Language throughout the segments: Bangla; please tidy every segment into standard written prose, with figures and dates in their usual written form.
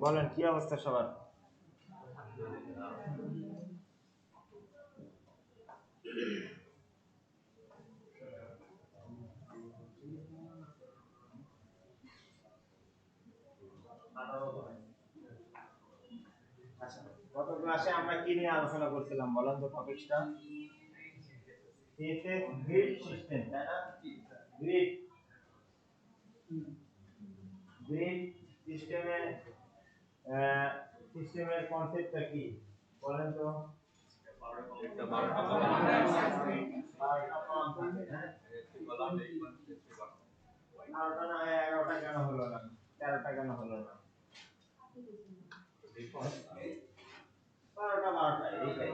বলেন কি অবস্থা সবার? গত ক্লাসে আমরা কি নিয়ে আলোচনা করছিলাম বলেন তো টপিকটা? সিএসএস গ্রিড সিস্টেম, তাই না? গ্রিড গ্রিড সিস্টেমের কনসেপ্টটা কি বলেন তো? 12টা না 11টা কেন হলো না? 13টা কেন হলো না? 12টা এইটাই।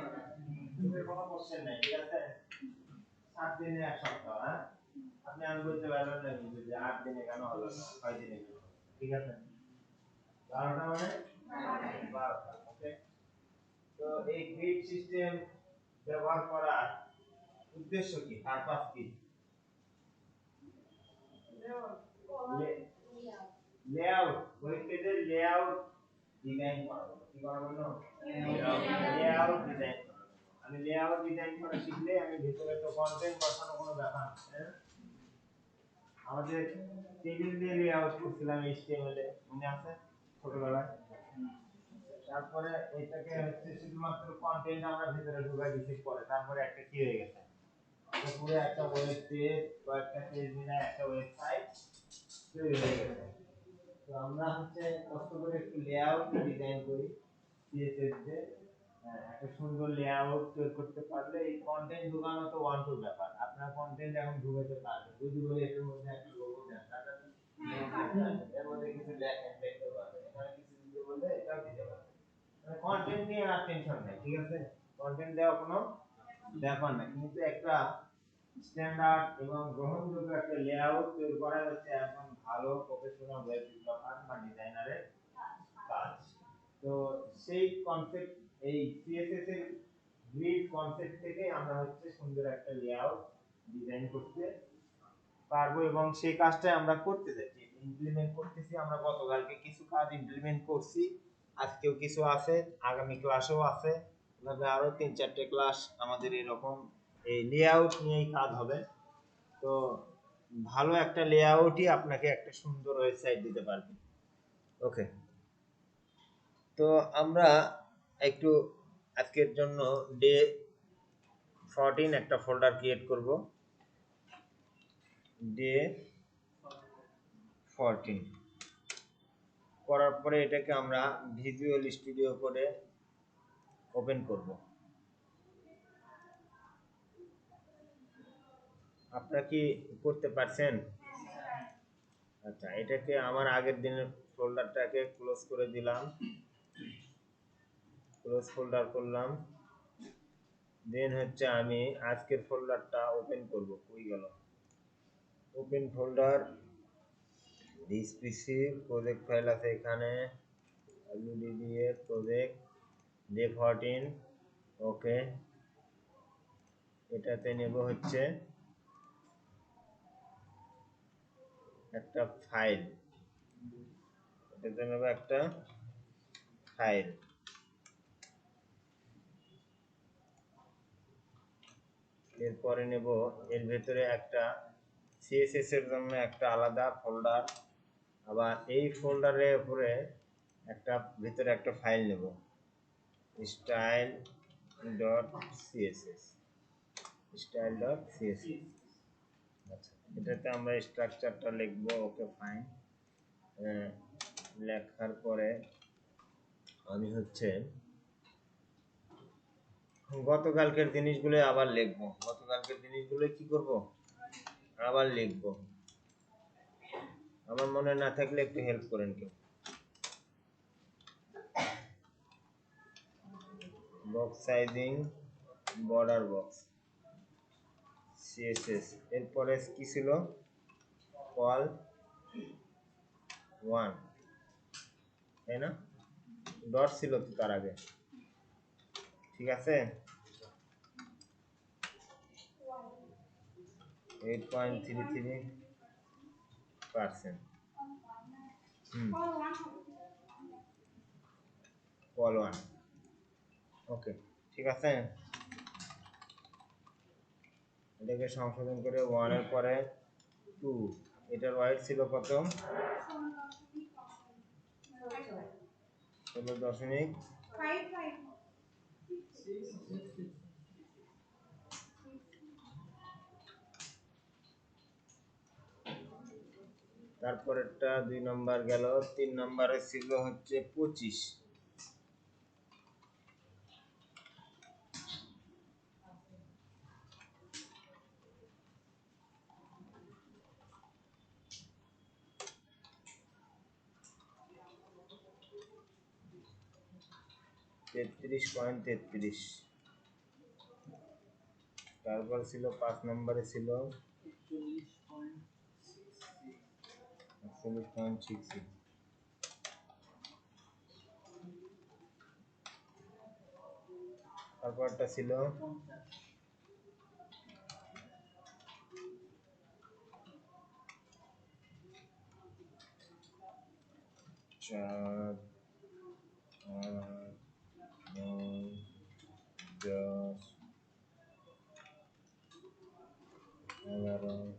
কোনো কোশ্চেন নাই, ঠিক আছে? 7 দিনে এক সপ্তাহ, হ্যাঁ? আপনি আমি বলতে পারবেন না কিন্তু যে 8 দিনে কেন হলো না, 6 দিনে কেন হলো, ঠিক আছে? 12টা মানে 12টা, ওকে? তো এই গ্রিড সিস্টেম ব্যবহার করার উদ্দেশ্য কি, পারপাস কি? লেআউট, ওই পেজের লেআউট ডিজাইন করা, কি করা বললো? লেআউট ডিজাইন করা। আমি লেআউট ডিজাইন করা শিখলে আমি ভিতরে তো কন্টেন্ট বসানো কোনো ব্যাপার না। আমাদের টেবিল দিয়ে লেআউট করছিলাম HTML এ, মনে আছে ছোটবেলায়? তারপরে এটাকে হচ্ছে শুধুমাত্র কন্টেন্ট আমরা ভিতরে ঢুকাই দিছি পরে, তারপরে একটা কি হয়ে গেছে, তো পুরো একটা ওয়েব পেজ বা একটা পেজ মিলে একটা ওয়েবসাইট তৈরি হয়ে গেছে। তো আমরা হচ্ছে কষ্ট করে একটু লেআউট ডিজাইন করি সিএসএস দিয়ে, একটা সুন্দর লেআউট তৈরি করতে পারলে এই কন্টেন্ট ঢুকানো তো ওয়ান টু ব্যাপার। আপনার কন্টেন্ট এখন ঢুকাতে পারবেন যদি বলি এর মধ্যে একটা লোগো দেন, তাহলে এর মধ্যে কিছু লেখেন, দেখতে পারবেন, এখানে কিছু দিতে বললে এটাও দিতে পারবেন। মানে কন্টেন্ট নিয়ে আর টেনশন নাই, ঠিক আছে? কন্টেন্ট দেওয়া কোনো ব্যাপার না, কিন্তু একটা স্ট্যান্ডার্ড এবং গ্রহণযোগ্য একটা লেআউট তৈরি করা হচ্ছে এখন ভালো প্রফেশনাল ওয়েব ডেভেলপার বা ডিজাইনারের কাজ। তো সেই কনসেপ্ট, এই সিএসএস এর গ্রিড কনসেপ্ট থেকে আমরা হচ্ছে সুন্দর একটা লেআউট ডিজাইন করতে পারবো এবং সেই কাজটাই আমরা করতে যাচ্ছি, ইমপ্লিমেন্ট করতেছি। আমরা গতকালকে কিছু কাজ ইমপ্লিমেন্ট করছি, আজকেও কিছু আছে, আগামী ক্লাসেও আছে, এভাবে আরো 3-4টে ক্লাস আমাদের এরকম এই লেআউট নিয়েই কাজ হবে। তো ভালো একটা লেআউটই আপনাকে একটা সুন্দর ওয়েবসাইট দিতে পারবে, ওকে? তো আমরা একটু আজকের জন্য ডে 14 একটা ফোল্ডার ক্রিয়েট করব, ডে 14 করার পরে এটাকে আমরা ভিজুয়াল স্টুডিও করে ওপেন করব। আপনারা কি করতে পারছেন? আচ্ছা, এটাকে আমার আগের দিনের ফোল্ডারটাকে ক্লোজ করে দিলাম, ক্লোজ ফোল্ডার করলাম। দেন হচ্ছে আমি আজকের ফোল্ডারটা ওপেন করব। কই গেল? Open folder, this PC, project file আছে এখানে, WDDA প্রজেক্ট ডে 14, ওকে? এটাতে নেব হচ্ছে একটা ফাইল, এটাতে নেব একটা ফাইল, এরপরে নেব এর ভেতরে একটা সিএসএস এর জন্য একটা আলাদা ফোল্ডার, আবার এই ফোল্ডারের উপরে একটা ভিতরে একটা ফাইল নেব, style.css, style.css। আচ্ছা, এটাতে আমরা স্ট্রাকচারটা লিখব, ওকে ফাইন। লেখার পরে আমি হচ্ছে গতকালকের জিনিসগুলো আবার লিখব, গতকালকের জিনিসগুলো কি করব, আবার লিখব। আমার মনে না থাকলে একটু হেল্প করেন কেউ। Box sizing, border box, CSS, এরপরে কি ছিল, কল 1, তাই না? ডট ছিল তো তার আগে, ঠিক আছে? 8.33%। কল 1 ওকে ঠিক আছে এটাকে সংশোধন করে 1 এর পরে 2 এটার ওয়াইড ছিল কত 16.55 তারপরেরটা 2 নাম্বার গেল 3 নম্বরে ছিল হচ্ছে 25 33.33 তারপর ছিল 5 নম্বরে ছিল 41.66 তারপরটা ছিল 4 8 9 10 11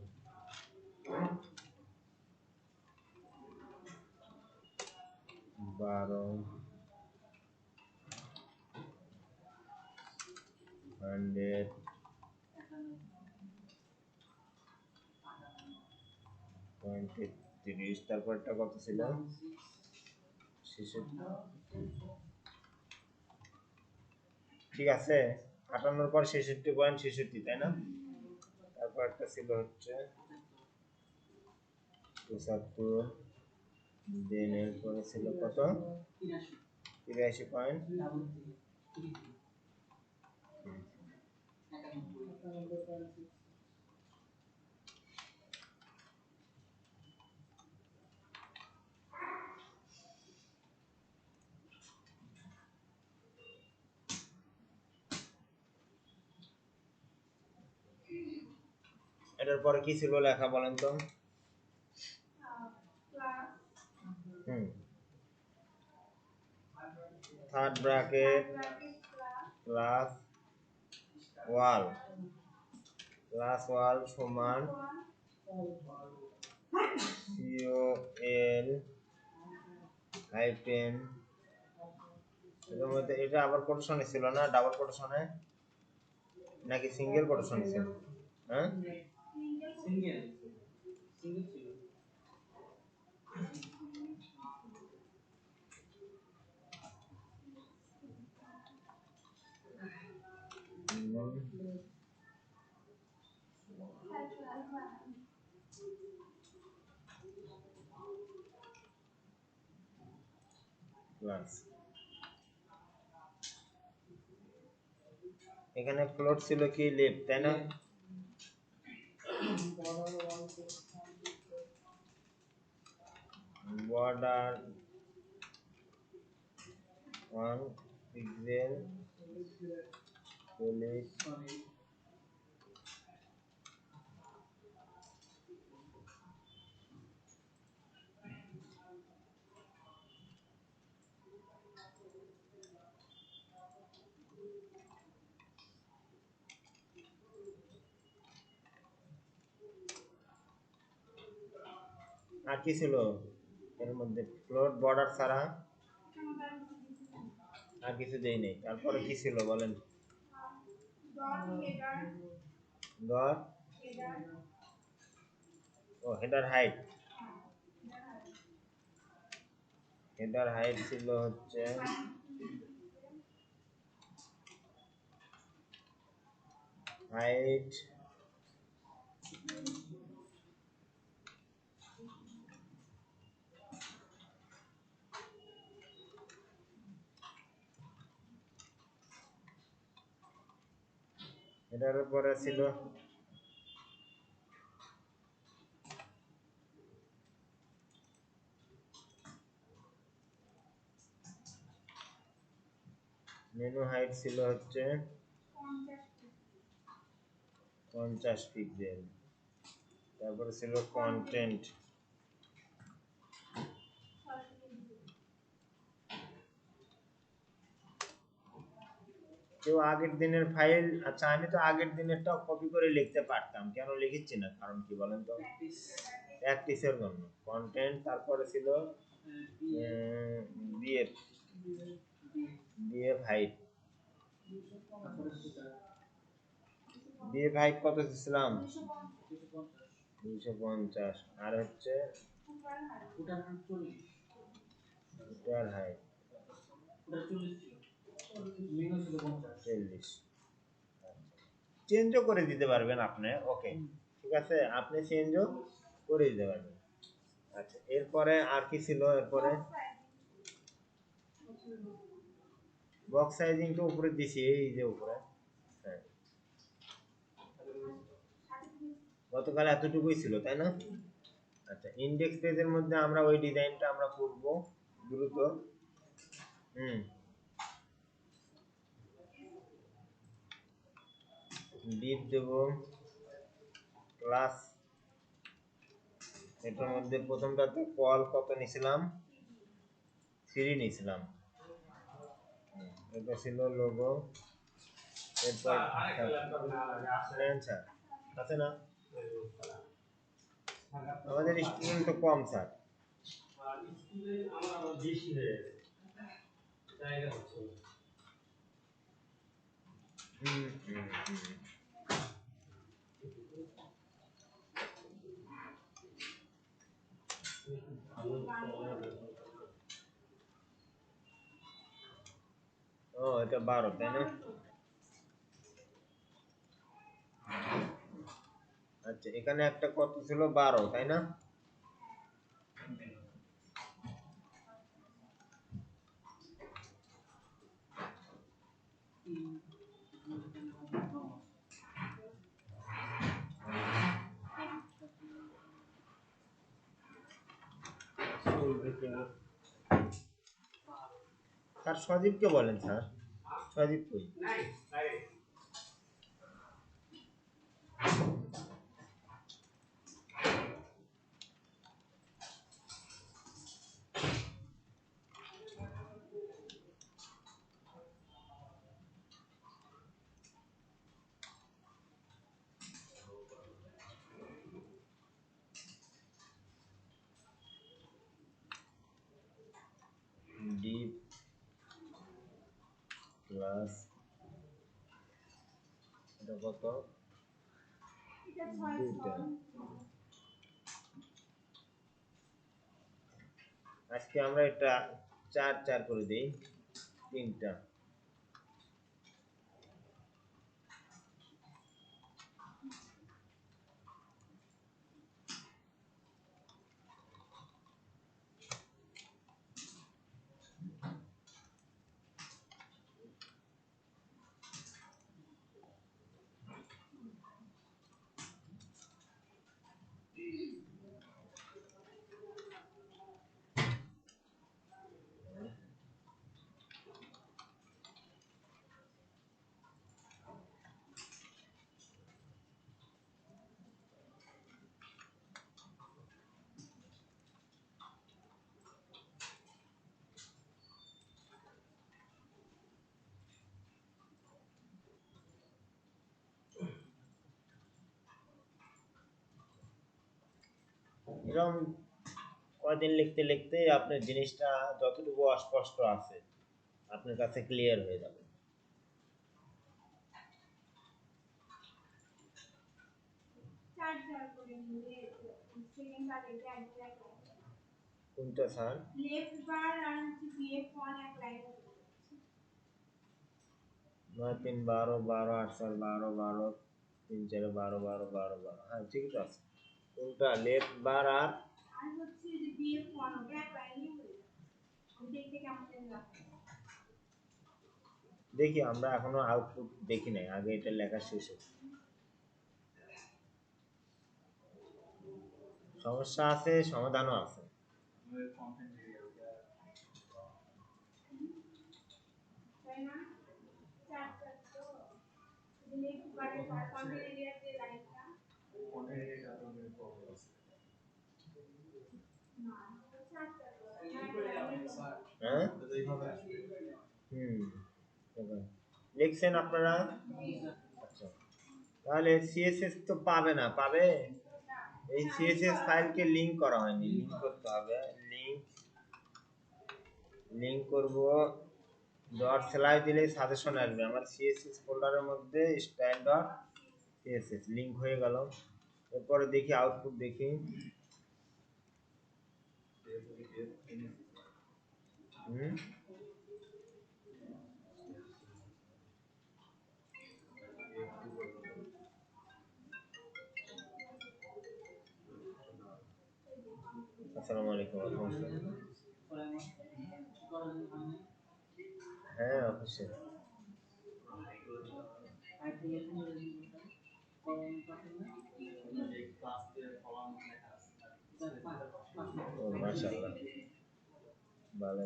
12 100 33 তারপরটা কত ছিল 66 ঠিক আছে 58 পর 66.66 তাই না তারপর একটা ছিল হচ্ছে 75 দেন এরপরে ছিল কত 83 পয়েন্ট এটার পরে কি ছিল লেখা বলেন তো থার্ড ব্র্যাকেট প্লাস ওয়াল সমান সিওএল হাইফেন এর মধ্যে এটা আবার কোটেশনে ছিল না ডাবল কোটেশনে নাকি সিঙ্গেল কোটেশনে ছিল হ্যাঁ সিঙ্গেল ছিল প্লাস এখানে ফ্লোট ছিল কি লেফট তাই না border 1 pixel solid আর কি ছিল এর মধ্যে ফ্লোট বর্ডার ছাড়া আর কিছু দেই নাই তারপরে কি ছিল বলেন ডট ও হেডার হাইট ছিল হচ্ছে হাইট এটার উপরে ছিল মেনু হাইট ছিল হচ্ছে 50 পিক্সেল তারপরে ছিল কন্টেন্ট কেউ আগের দিনের ফাইল, আচ্ছা আমি তো আগের দিনেরটাও কপি করে লিখতে পারতাম, কেন লিখিচ্ছি না কারণ কি বলেন তো? প্র্যাকটিসের জন্য। কন্টেন্ট, তারপরে ছিল BF, BF height, BF height কত দিছিলাম? 250। আর হচ্ছে ফুটার হাইট 40। চেঞ্জও করে দিতে পারবেন আপনি, ওকে ঠিক আছে, আপনি চেঞ্জও করে দিতে পারবেন। আচ্ছা এরপরে আর কি ছিল? এরপরে বক্স সাইজিং তো উপরে দিছি, এই যে উপরে, হ্যাঁ গতকাল এতটুকুই ছিল তাই না? আচ্ছা ইন্ডেক্স পেজের মধ্যে আমরা ওই ডিজাইনটা আমরা করব দ্রুত। ডিপ দেব ক্লাস, এটার মধ্যে প্রথমটাতে কল কত নিছিলাম? 3 নিছিলাম, এটা ছিল লোগো। এরপর আছে না, আমাদের স্টুডেন্ট তো কম স্যার। ও এটা 12 তাই না? আচ্ছা এখানে একটা কত ছিল? 12 তাই না? স্যার সজীবকে বলেন স্যার, সজীব কই? ডিপ ক্লাস, এটা কত? 2টা। আজকে আমরা এটা 4 করে দিই, 3টা। এরকম কয়দিন লিখতে লিখতে আপনার জিনিসটা যতটুকু অস্পষ্ট আছে আপনার কাছে ক্লিয়ার হয়ে যাবে। কোনটা স্যার? লেফট বার আর হচ্ছে বিএফ ফন এক লাইনে 9 3 12 12 8 4 12 12 3 4 12 12 12 12, হ্যাঁ ঠিক আছে। কোনটা লেফট বার আর হচ্ছে যে বিএফ ফন ওটা এক লাইনেই হয়ে যাবে। দেখতে কেমন যেন লাগে। দেখি আমরা এখনো আউটপুট দেখি নাই, আগে এটা লেখা শেষ হোক। সমস্যা আছে, সমাধানও আছে। হ্যাঁ হুম লিখছেন আপনারা? আচ্ছা, তাহলে সিএসএস তো পাবে না, পাবে? এই সিএসএস ফাইলকে লিংক করা হয়নি, লিংক করতে হবে। লিংক করব, ডট স্ল্যাশ দিলে সাজেশন আসবে আমার সিএসএস ফোল্ডারের মধ্যে, স্টাইল ডট সিএসএস লিংক হয়ে গেল। এরপরে দেখি আউটপুট দেখি। আসসালামু আলাইকুম। হ্যাঁ অবশ্যই। মাশাআল্লাহ, ভালো।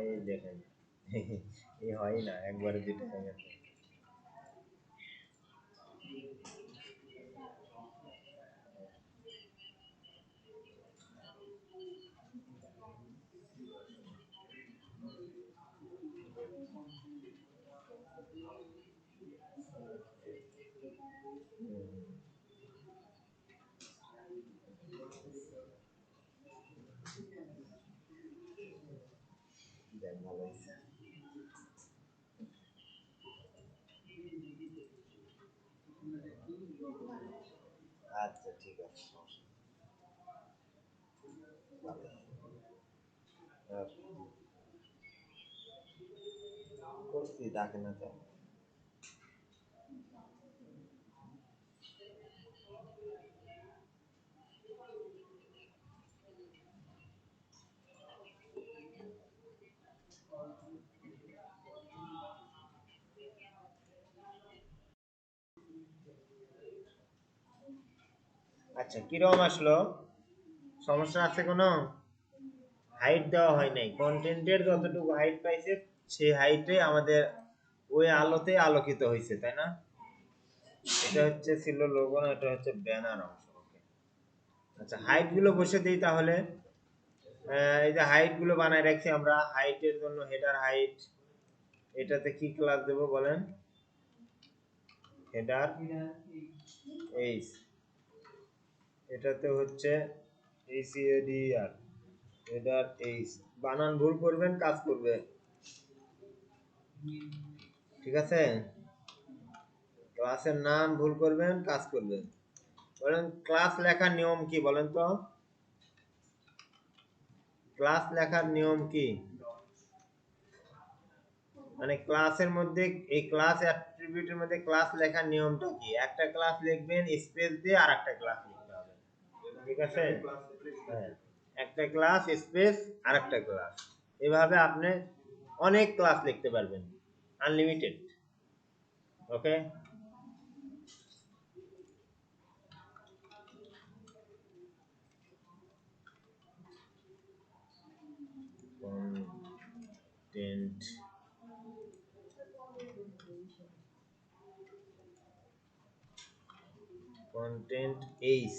এই দেখেন এই হয় না, একবারে যেটা হয়ে গেছে। ভালো হয়েছে। আচ্ছা ঠিক আছে, করছি, ডাকে না তো। আচ্ছা, কিরকম আসলো? সমস্যা আছে কোনো? হাইট দেওয়া হয় নাই, কন্টেন্টের যতটুকু হাইট পাইছে সেই হাইটে আমাদের ওই আলোতে আলোকিত হয়েছে, তাই না? এটা হচ্ছে ছিল লোগো না, এটা হচ্ছে ব্যানার অংশ। আচ্ছা, হাইট গুলো বসে দিই তাহলে। এই যে হাইট গুলো বানায় রাখছি আমরা, হাইটের জন্য হেডার হাইট, এটাতে কি ক্লাস দেব বলেন? হেডার এইচ, এটাতে হচ্ছে এইচএডিআর, হেডার এইচ। বানান ভুল করবেন, কাজ করবে, ঠিক আছে? ক্লাসের নাম ভুল করবেন, কাজ করবেন। বলেন ক্লাস লেখার নিয়ম কি বলেন তো? ক্লাস লেখার নিয়ম কি? মানে ক্লাসের মধ্যে, এই ক্লাস অ্যাট্রিবিউটের মধ্যে ক্লাস লেখার নিয়মটা কি? একটা ক্লাস লিখবেন, স্পেস দিয়ে আর একটা ক্লাস লিখতে হবে, ঠিক আছে? হ্যাঁ, একটা ক্লাস স্পেস আর একটা ক্লাস, এভাবে আপনি অনেক ক্লাস লিখতে পারবেন, unlimited. Okay, content, content H,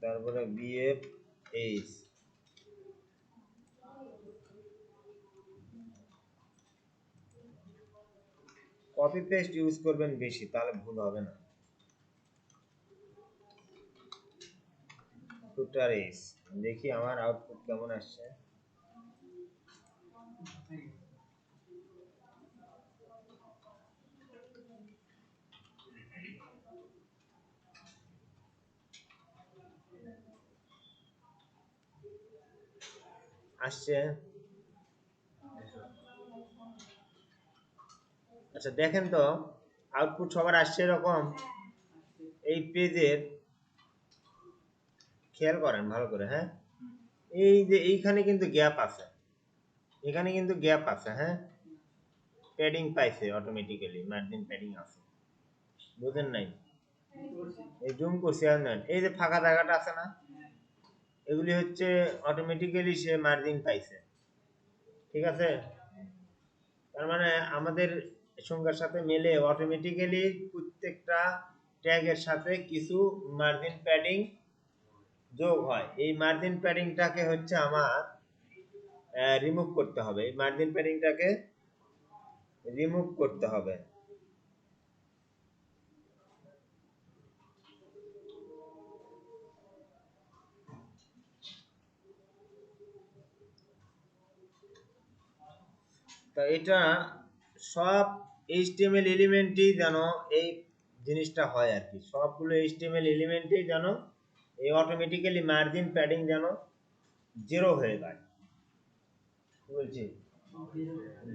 তারপরে BF H. Copy paste use করবেন বেশি, তাহলে ভুল হবে না। ফুটার এইচ, দেখি আমার আউটপুট কেমন আসছে। আসছে। আচ্ছা দেখেন তো, আউটপুট সবার আসছে এরকম? এই পেজের খেয়াল করেন ভালো করে, হ্যাঁ, এই যে এইখানে কিন্তু গ্যাপ আছে, এখানে কিন্তু গ্যাপ আছে, হ্যাঁ, প্যাডিং পাইছে অটোমেটিক্যালি, মার্জিন প্যাডিং আছে, বুঝেন নাই? এই জুম করছি আর না, এই যে ফাঁকা জায়গাটা আছে না, এগুলি হচ্ছে অটোমেটিক্যালি সে মার্জিন পাইছে, ঠিক আছে? তার মানে আমাদের সংখ্যার সাথে মিলে অটোমেটিক্যালি প্রত্যেকটা ট্যাগের সাথে কিছু মার্জিন প্যাডিং যোগ হয়। এই মার্জিন প্যাডিংটাকে হচ্ছে আমার রিমুভ করতে হবে। এই মার্জিন প্যাডিংটাকে রিমুভ করতে হবে। তো এটা সব HTML এলিমেন্টই যেন এই জিনিসটা হয় আর কি, সবগুলো HTML এলিমেন্টই যেন এই অটোমেটিক্যালি মার্জিন প্যাডিং যেন 0 হয়ে যায়। বলছি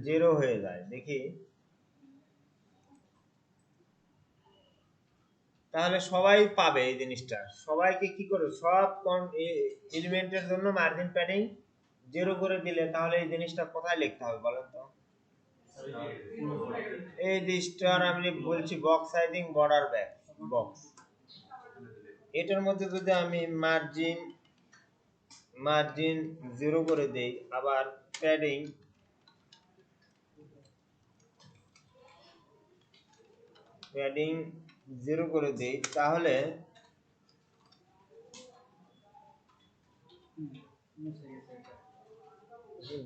0 হয়ে যায়, দেখি তাহলে সবাই পাবে এই জিনিসটা। সবাইকে কি করে সব এলিমেন্টের জন্য মার্জিন প্যাডিং 0 করে দিলে তাহলে এই জিনিসটা কোথায় লিখতে হবে বলেন তো? এই জিনিসটার আমি বলছি box sizing border back box, এটার মধ্যে যদি আমি মার্জিন 0 করে দেই, আবার প্যাডিং প্যাডিং 0 করে দেই, তাহলে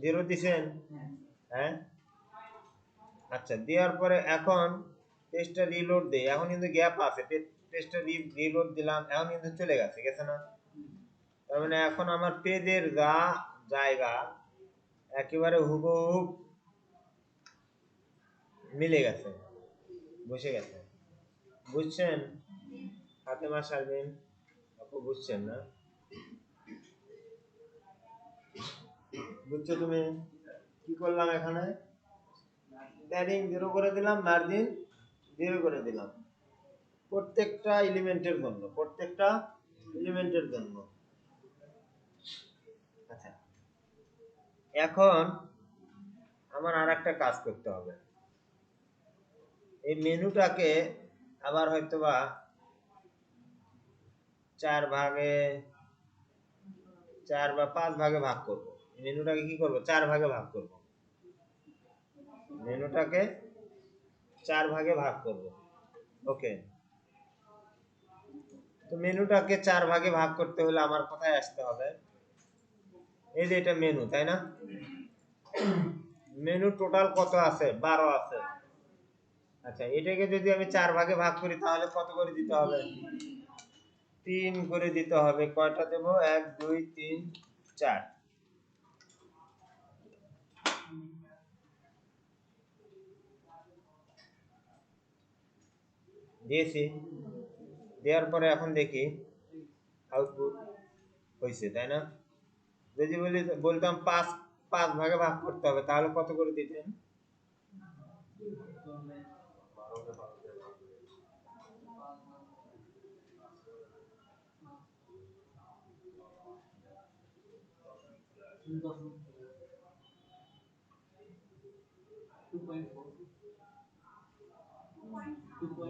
0 দিছেন? হ্যাঁ, আচ্ছা দেওয়ার পরে এখন পেজটা রিলোড দেই, এখন কিন্তু গ্যাপ আছে, পেজটা রিলোড দিলাম, এখন কিন্তু চলে গেছে না? তার মানে এখন আমার পেজের যা জায়গা একেবারে হুবহু মিলে গেছে, বসে গেছে। বুঝছেন ফাতেমা শারমিন আপু? বুঝছেন না? বুঝছো তুমি? কি করলাম এখানে? প্যাডিং 0 করে দিলাম, মার্জিন 0 করে দিলাম প্রত্যেকটা এলিমেন্টের জন্য। আচ্ছা, এখন আমার আর একটা কাজ করতে হবে, এই মেনুটাকে আবার হয়তোবা 4 বা 5 ভাগে ভাগ করব। মেনুটাকে কি করব? 4 ভাগে ভাগ করব। মেনুটাকে 4 ভাগে ভাগ করব। ওকে, তো মেনুটাকে 4 ভাগে ভাগ করতে হলে আমার কোথায় আসতে হবে? এই যে এটা মেনু, তাই না? মেনু টোটাল কত আছে? 12 আছে। আচ্ছা, এটাকে যদি আমি 4 ভাগে ভাগ করি তাহলে কত করে দিতে হবে? 3 করে দিতে হবে। কয়টা দেব? 1 2 3 4 দিয়েছি। দেওয়ার পরে এখন দেখি আউটপুট হয়েছে, তাই না? যদি বলতাম 5 ভাগে ভাগ করতে হবে তাহলে কত করে দিতেন?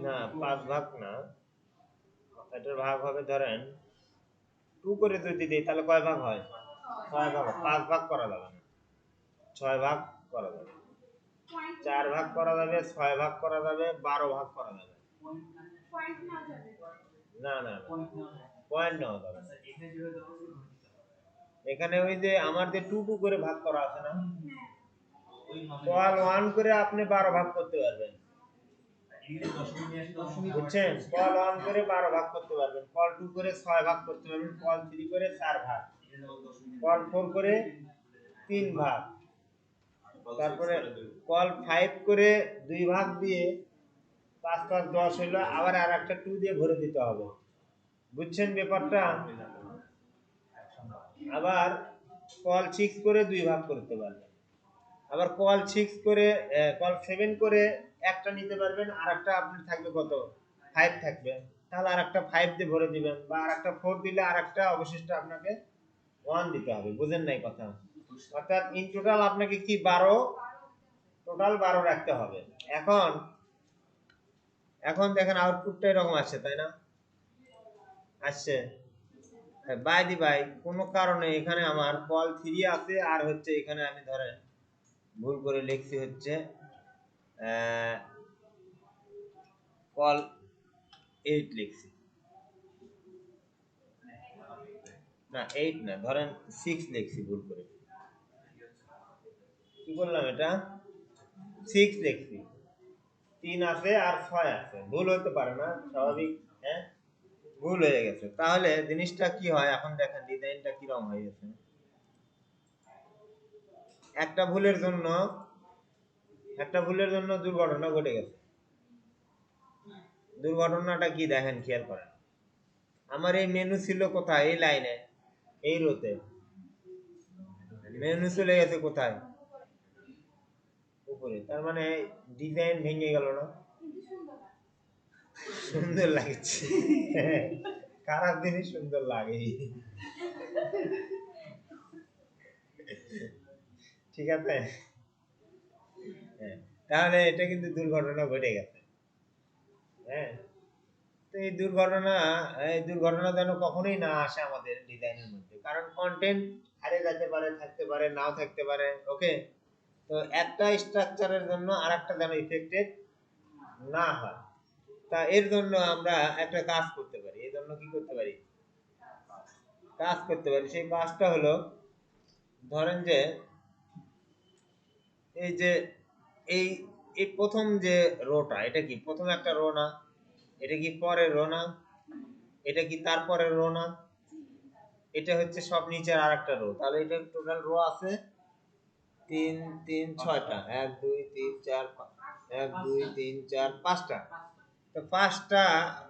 না, 5 ভাগ না, এটার ভাগ হবে ধরেন 2 করে যদি দিই তাহলে কয় ভাগ হয়? 6 ভাগ। 5 ভাগ করা যাবে না, 6 ভাগ করা যাবে। 4 ভাগ করা যাবে, 6 ভাগ করা যাবে, 12 ভাগ করা যাবে। না না, পয়েন্ট নেওয়া যাবে না। এখানে ওই যে আমার যে 2 করে ভাগ করা আছে না, কল 1 করে আপনি 12 ভাগ করতে পারবেন। বুঝছেন? কল 1 করে 12 ভাগ করতে পারবেন, কল 2 করে 6 ভাগ করতে পারবেন, কল 3 করে 4 ভাগ, কল 4 করে 3 ভাগ, তারপরে কল 5 করে 2 ভাগ দিয়ে 5 5 10 হইলো, আবার আর একটা 2 দিয়ে ভরে দিতে হবে। বুঝছেন ব্যাপারটা? আবার কল 6 করে 2 ভাগ করতে পারবেন, আবার কল 6 করে কল 7 করে একটা নিতে পারবেন, আর একটা আপনার থাকবে কত? 5 থাকবে, তাহলে আর একটা 5 দিয়ে ভরে দিবেন, বা আর একটা 4 দিলে আর একটা অবশিষ্ট আপনাকে 1 দিতে হবে। বুঝেন নাই কথা? অর্থাৎ ইন টোটাল আপনাকে কি 12, টোটাল 12 রাখতে হবে। এখন এখন দেখেন আউটপুটটা এরকম আসছে, তাই না? আসছে। বাই দি বাই কোনো কারণে এখানে আমার কল 3 আছে, আর হচ্ছে এখানে আমি ধরেন ভুল করে লিখছি হচ্ছে কল 8 লিখছি। না 8 না, ধরেন 6 লিখছি ভুল করে। কি করলাম এটা? 6 লিখছি, 3 আছে আর 6 আছে, ভুল হতে পারে না, স্বাভাবিক। হ্যাঁ, ভুল হয়ে গেছে। তাহলে জিনিসটা কি হয় এখন দেখেন ডিজাইনটা কি রকম হয়ে গেছে। একটা ভুলের জন্য দুর্ঘটনা ঘটে গেছে। দুর্ঘটনাটা কি দেখেন, খেয়াল করেন। আমার এই মেনু ছিল কোথায়, এই লাইনে, এই রোতে। মেনু চলে গেছে কোথায়, উপরে। তার মানে ডিজাইন ভেঙে গেল না? সুন্দর লাগছে। খারাপ জিনিস সুন্দর লাগে, ঠিক আছে। তাহলে এটা কিন্তু দুর্ঘটনা ঘটে গেছে। হ্যাঁ, তো এই দুর্ঘটনা যেন কখনোই না আসে আমাদের ডিজাইনের মধ্যে, কারণ কন্টেন্ট হারিয়ে যেতে পারে, থাকতে পারে, নাও থাকতে পারে। ওকে, তো একটা স্ট্রাকচারের জন্য আরেকটা যেন ইফেক্টেড না হয়। তা এর জন্য আমরা একটা কাজ করতে পারি। এর জন্য কি করতে পারি, কাজ করতে পারি। সেই কাজটা হলো, ধরেন যে এই যে এই এই প্রথম যে রোটা, এটা কি প্রথম একটা রো না? এটা কি পরের রো না? এটা কি তারপরের রো না? এটা হচ্ছে সব নিচের আরেকটা রো। তাহলে এটা টোটাল রো আছে 3 3 6টা, 1 2 3 4 1 2 3 4 5টা। তো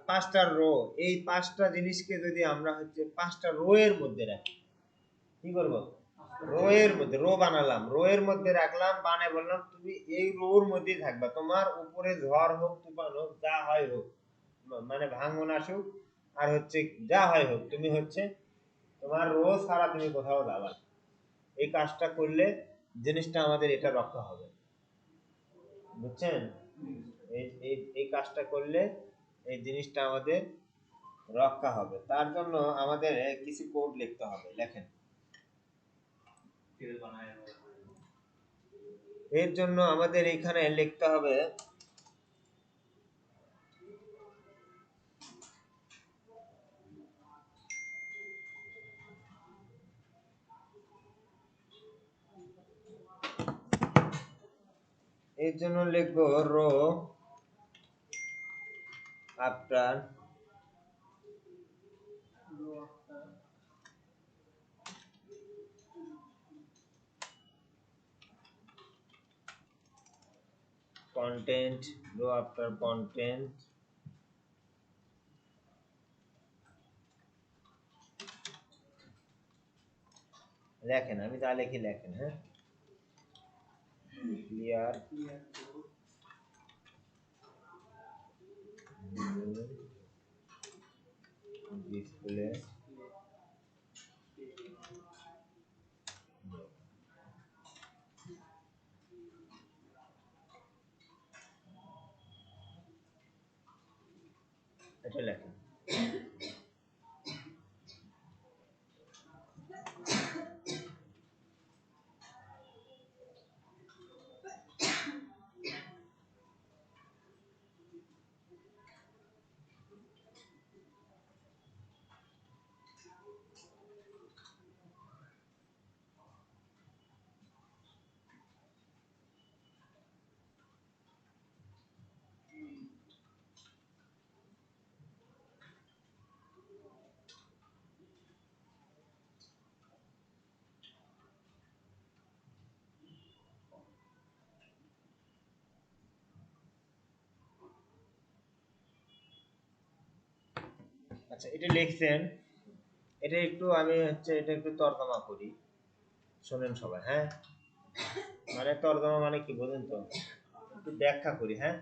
পাঁচটা রো, এই 5টা জিনিসকে যদি আমরা হচ্ছে 5টা রো এর মধ্যে রাখি, কি করব, রো এর মধ্যে রো বানালাম, রো এর মধ্যে রাখলাম, বানায় বললাম তুমি এই রোর মধ্যেই থাকবা, তোমার উপরে ঝড় হোক, তুফান হোক, যা হয় হোক, মানে ভাঙন আসুক আর হচ্ছে যা হয় হোক, তুমি হচ্ছে তোমার রো ছাড়া তুমি কোথাও যাবা। এই কাজটা করলে জিনিসটা আমাদের এটা রক্ষা হবে, বুঝছেন? এই কাজটা করলে এই জিনিসটা আমাদের রক্ষা হবে। তার জন্য আমাদের কিছু কোড লিখতে হবে। লেখেন, এর জন্য আমাদের এখানে লিখতে হবে এর জন্য লিখবো row after content, row after content, লেখেন, আমি যা লিখি লেখেন। হ্যাঁ, clear display এটা লেখেন। আচ্ছা, এটা লিখছেন, এটা একটু আমি হচ্ছে এটা একটু তর্জমা করি, শোনেন সবাই। হ্যাঁ, মানে তর্জমা মানে কি বোঝেন তো, একটু ব্যাখ্যা করি। হ্যাঁ,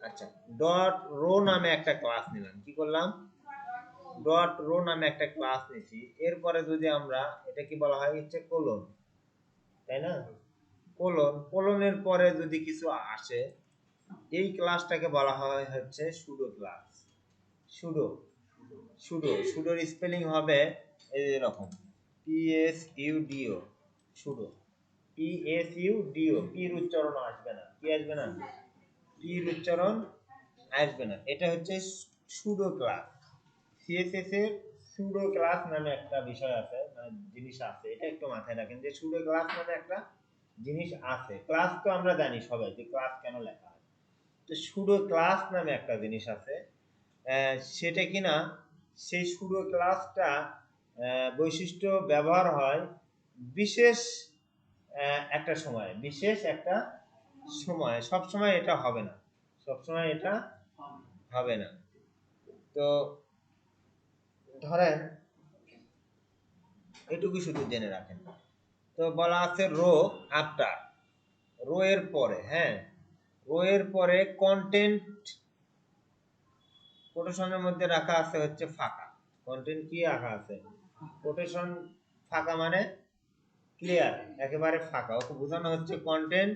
আচ্ছা, ডট রো নামে একটা ক্লাস নিলাম। কি করলাম, ডট রো নামে একটা ক্লাস নিছি। এরপরে যদি আমরা, এটা কি বলা হয় হচ্ছে কোলন, তাই না? কোলনের পরে যদি কিছু আসে, এই ক্লাসটাকে বলা হয় হচ্ছে সুডো ক্লাস। সুডোর স্পেলিং হবে এরকম, PSUDO, সুডো, PSUDO, পির উচ্চারণ আসবে না। কি আসবে না? পির উচ্চারণ আসবে না। এটা হচ্ছে সুডো ক্লাস। সিএসএস এর সুডো ক্লাস নামে একটা বিষয় আছে, মানে জিনিস আছে, এটা একটু মাথায় রাখেন যে সুডো ক্লাস মানে একটা জিনিস আছে। ক্লাস তো আমরা জানি সবাই যে ক্লাস কেন লেখা হয়। তো সুডো ক্লাস নামে একটা জিনিস আছে, সেটা কিনা সেই সুডো ক্লাসটা বৈশিষ্ট্য ব্যবহার হয় বিশেষ একটা সময়, বিশেষ একটা সময়। সব সময় এটা হবে না, সব সময় এটা হবে না। তো ধরেন এটুকু শুধু জেনে রাখেন। তো বলা আছে রো আফটার, রো এর পরে, হ্যাঁ রো এর পরে কন্টেন্ট কোটেশনের মধ্যে রাখা আছে হচ্ছে ফাঁকা। কন্টেন্ট কি রাখা আছে? কোটেশন ফাঁকা মানে ক্লিয়ার, একেবারে ফাঁকা। ওকে বোঝানো হচ্ছে কন্টেন্ট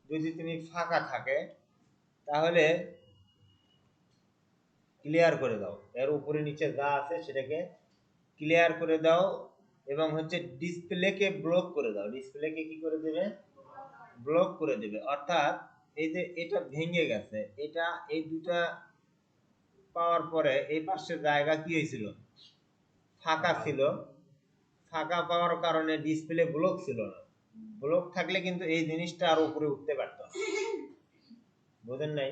যদি তুমি ফাঁকা থাকে তাহলে ক্লিয়ার করে দাও, এর উপরে নিচে যা আছে সেটাকে ক্লিয়ার করে দাও। এবং হচ্ছে ডিসপ্লেকে ব্লক করে দাও, ডিসপ্লেকে কি করে দেবে? ব্লক করে দেবে। অর্থাৎ এই যে এটা ভেঙে গেছে, এটা এই দুটা পাওয়ার পরে এই পাশের জায়গা কি হয়েছিল? ফাঁকা ছিল। ফাঁকা পাওয়ার কারণে ডিসপ্লে ব্লক ছিল না। ব্লক থাকলে কিন্তু এই জিনিসটা আর উপরে উঠতে পারত না। বুঝেন নাই?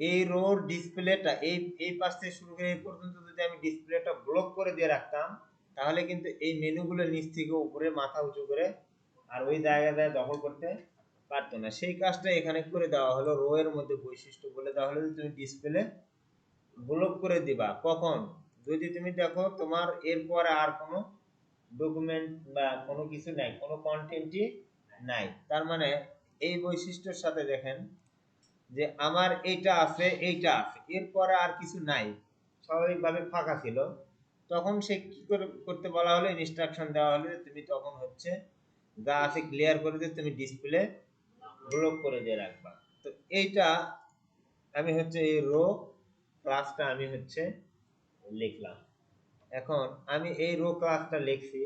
এই রোর ডিসপ্লেটা এই এই পাশ থেকে শুরু করে এই পর্যন্ত যদি আমি ডিসপ্লেটা ব্লক করে দিয়ে রাখতাম তাহলে কিন্তু এই মেনুগুলো নিচ থেকে উপরে মাথা উঁচু করে আর ওই জায়গায় দখল করতে পারতো না। সেই কাজটা এখানে করে দেওয়া হলো। রো এর মধ্যে বৈশিষ্ট্য বলে দেওয়া হলো যে তুমি ডিসপ্লে ব্লক করে দিবা কখন? যদি তুমি দেখো তোমার এরপরে আর কোনো ডকুমেন্ট বা কোনো কিছু নাই, কোনো কন্টেন্টই নাই। তার মানে এই বৈশিষ্ট্যের সাথে দেখেন যে আমার এইটা আছে, এইটা আছে, এরপরে আর কিছু নাই, স্বাভাবিকভাবে ফাঁকা ছিল। তখন সে কি করতে বলা হলো? ইনস্ট্রাকশন দেওয়া হলো যে তুমি তখন হচ্ছে যা আছে ক্লিয়ার করে দিয়ে তুমি ডিসপ্লে ব্লক করে দিয়ে রাখবা। তো এইটা আমি হচ্ছে এই রো ক্লাসটা আমি হচ্ছে লিখলাম। এখন আমি এই রো ক্লাসটা লিখছি।